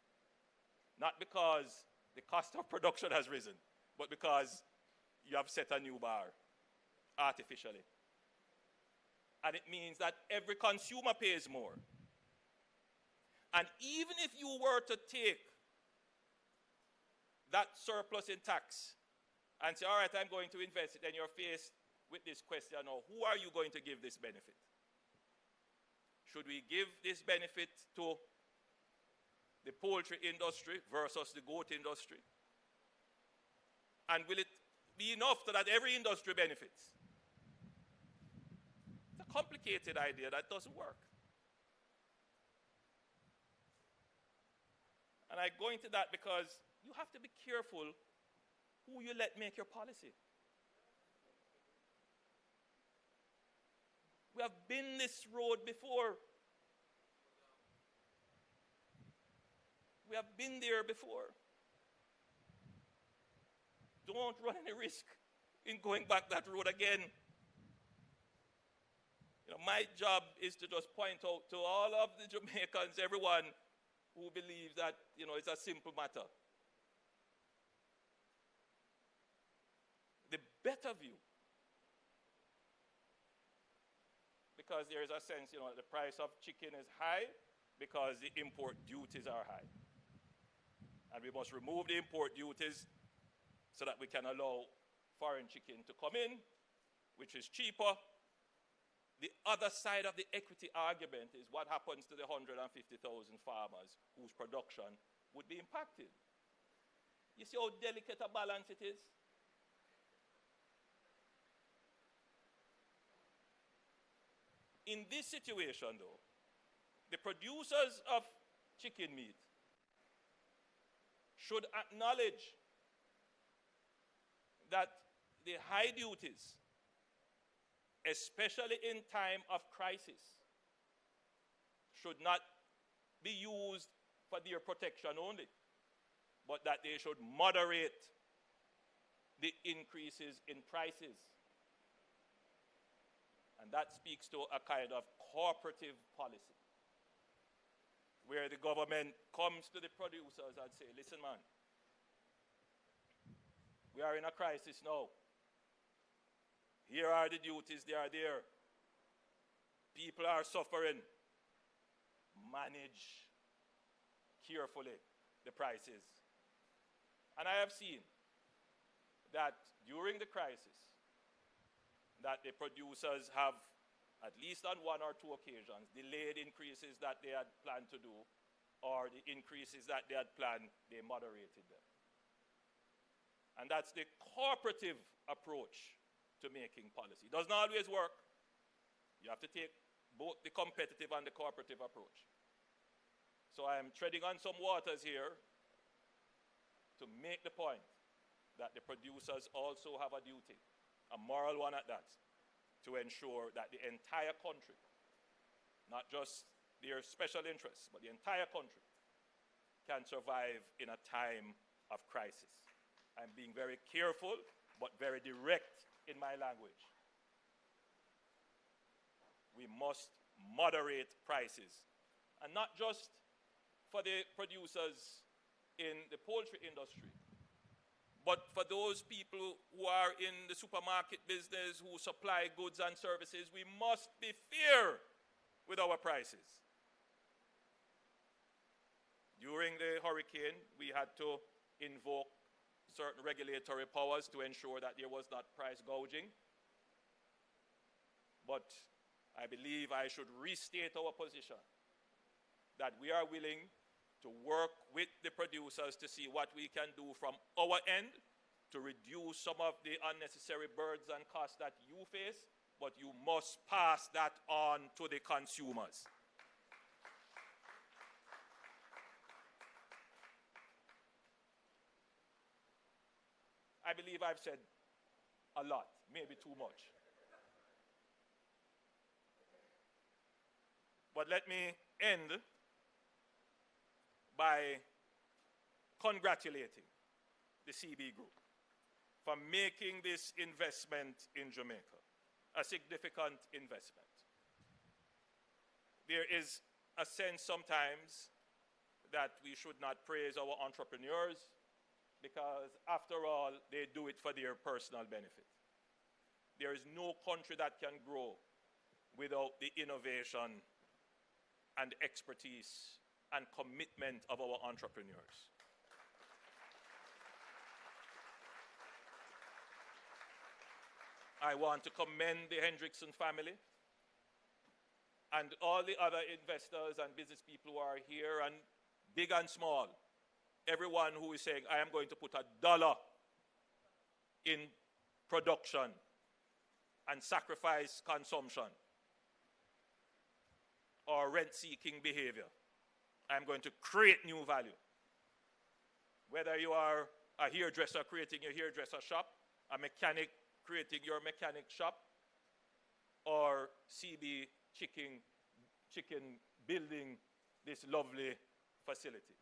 Not because the cost of production has risen, but because you have set a new bar artificially. And it means that every consumer pays more. And even if you were to take that surplus in tax and say, all right, I'm going to invest it, and you're faced with this question now, who are you going to give this benefit? Should we give this benefit to the poultry industry versus the goat industry? And will it be enough so that every industry benefits? It's a complicated idea that doesn't work. And I go into that because you have to be careful who you let make your policy. We have been this road before. We have been there before. Don't run any risk in going back that road again. My job is to just point out to all of the Jamaicans, everyone who believes that, it's a simple matter. The better view, because there is a sense, the price of chicken is high because the import duties are high. And we must remove the import duties so that we can allow foreign chicken to come in, which is cheaper. The other side of the equity argument is what happens to the 150,000 farmers whose production would be impacted. You see how delicate a balance it is? In this situation, though, the producers of chicken meat should acknowledge that the high duties, especially in time of crisis, should not be used for their protection only, but that they should moderate the increases in prices. And that speaks to a kind of cooperative policy, where the government comes to the producers and say, listen, man, we are in a crisis now. Here are the duties, they are there. People are suffering. Manage carefully the prices. And I have seen that during the crisis, that the producers have, at least on one or two occasions, delayed increases that they had planned to do, or the increases that they had planned, they moderated them. And that's the cooperative approach to making policy. It doesn't always work. You have to take both the competitive and the cooperative approach. So I am treading on some waters here to make the point that the producers also have a duty, a moral one at that, to ensure that the entire country, not just their special interests, but the entire country, can survive in a time of crisis. I'm being very careful, but very direct in my language. We must moderate prices, and not just for the producers in the poultry industry, but for those people who are in the supermarket business, who supply goods and services. We must be fair with our prices. During the hurricane, we had to invoke certain regulatory powers to ensure that there was not price gouging. But I believe I should restate our position that we are willing to work with the producers to see what we can do from our end to reduce some of the unnecessary burdens and costs that you face, but you must pass that on to the consumers. I believe I've said a lot, maybe too much. But let me end by congratulating the CB Group for making this investment in Jamaica, a significant investment. There is a sense sometimes that we should not praise our entrepreneurs because, after all, they do it for their personal benefit. There is no country that can grow without the innovation and expertise and commitment of our entrepreneurs. I want to commend the Hendrickson family and all the other investors and business people who are here, and big and small, everyone who is saying, I am going to put $1 in production and sacrifice consumption or rent-seeking behavior. I'm going to create new value. Whether you are a hairdresser creating your hairdresser shop, a mechanic creating your mechanic shop, or CB Chicken building this lovely facility.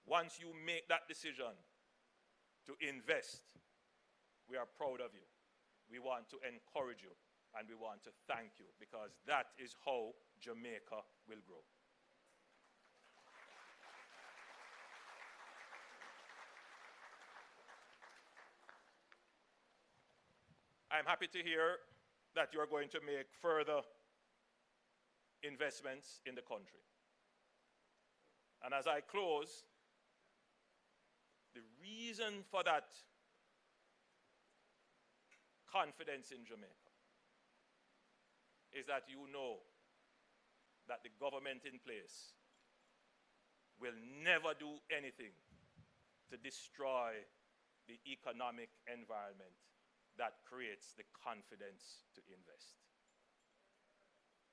Once you make that decision to invest, we are proud of you. We want to encourage you, and we want to thank you, because that is how Jamaica will grow. I'm happy to hear that you are going to make further investments in the country. And as I close, the reason for that confidence in Jamaica is that you know that the government in place will never do anything to destroy the economic environment that creates the confidence to invest.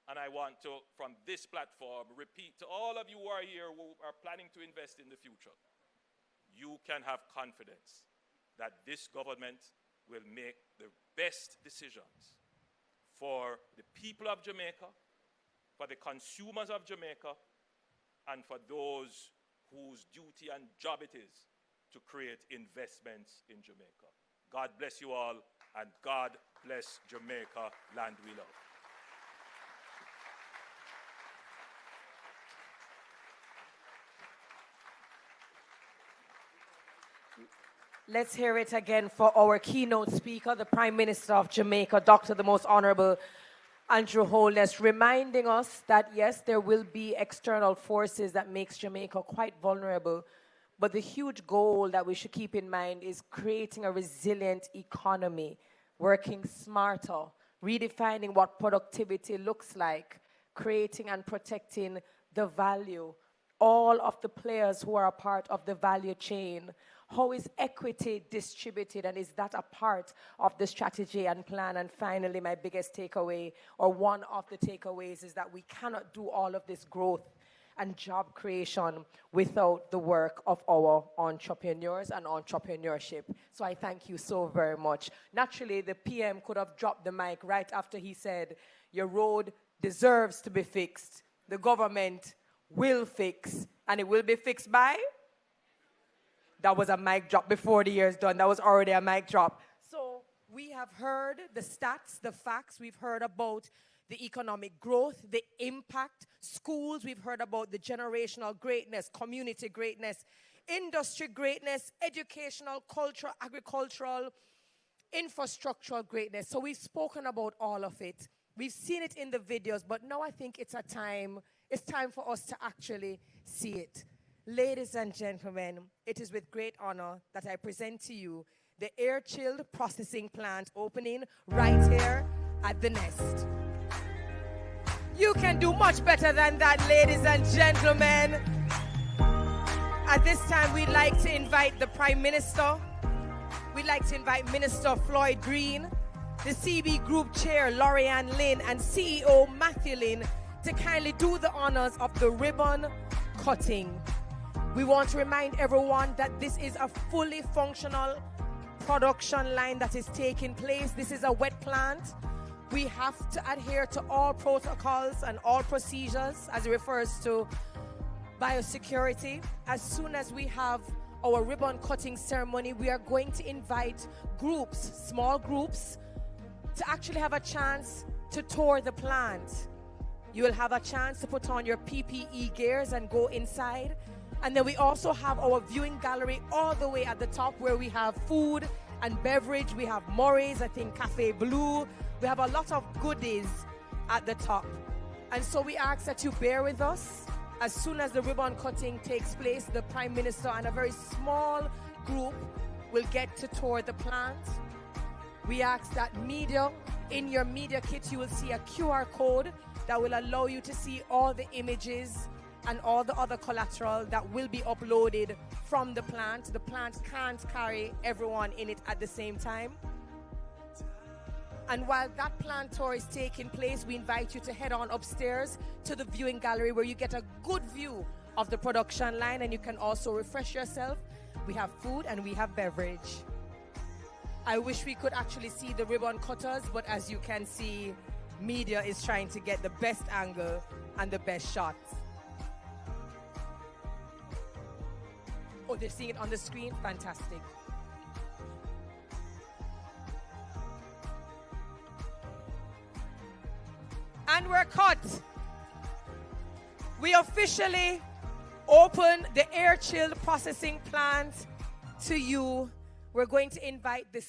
And I want to, from this platform, repeat to all of you who are here who are planning to invest in the future, you can have confidence that this government will make the best decisions for the people of Jamaica, for the consumers of Jamaica, and for those whose duty and job it is to create investments in Jamaica. God bless you all, and God bless Jamaica, land we love. Let's hear it again for our keynote speaker, the Prime Minister of Jamaica, Dr. the Most Honorable Andrew Holness, reminding us that, yes, there will be external forces that makes Jamaica quite vulnerable, but the huge goal that we should keep in mind is creating a resilient economy, working smarter, redefining what productivity looks like, creating and protecting the value, all of the players who are a part of the value chain. How is equity distributed, and is that a part of the strategy and plan? And finally, my biggest takeaway, or one of the takeaways, is that we cannot do all of this growth and job creation without the work of our entrepreneurs and entrepreneurship. So I thank you so very much. Naturally, the PM could have dropped the mic right after he said, your road deserves to be fixed. The government will fix, and it will be fixed by? That was a mic drop before the year's done. That was already a mic drop. So we have heard the stats, the facts. We've heard about the economic growth, the impact, schools. We've heard about the generational greatness, community greatness, industry greatness, educational, cultural, agricultural, infrastructural greatness. So we've spoken about all of it. We've seen it in the videos, but now I think it's time for us to actually see it. Ladies and gentlemen, it is with great honor that I present to you the air-chilled processing plant opening right here at the Nest. You can do much better than that, ladies and gentlemen. At this time, we'd like to invite the Prime Minister. We'd like to invite Minister Floyd Green, the CB Group Chair, Lorianne Lynn, and CEO Matthew Lynn to kindly do the honors of the ribbon cutting. We want to remind everyone that this is a fully functional production line that is taking place. This is a wet plant. We have to adhere to all protocols and all procedures as it refers to biosecurity. As soon as we have our ribbon cutting ceremony, we are going to invite groups, small groups, to actually have a chance to tour the plant. You will have a chance to put on your PPE gears and go inside. And then we also have our viewing gallery all the way at the top where we have food and beverage. We have Murray's, I think Cafe Blue. We have a lot of goodies at the top. And so we ask that you bear with us. As soon as the ribbon cutting takes place, the Prime Minister and a very small group will get to tour the plant. We ask that media, in your media kit, you will see a QR code that will allow you to see all the images and all the other collateral that will be uploaded from the plant. The plant can't carry everyone in it at the same time. And while that plant tour is taking place, we invite you to head on upstairs to the viewing gallery where you get a good view of the production line, and you can also refresh yourself. We have food and we have beverage. I wish we could actually see the ribbon cutters, but as you can see, media is trying to get the best angle and the best shots. Oh, they're seeing it on the screen? Fantastic. And we're cut. We officially open the air-chilled processing plant to you. We're going to invite the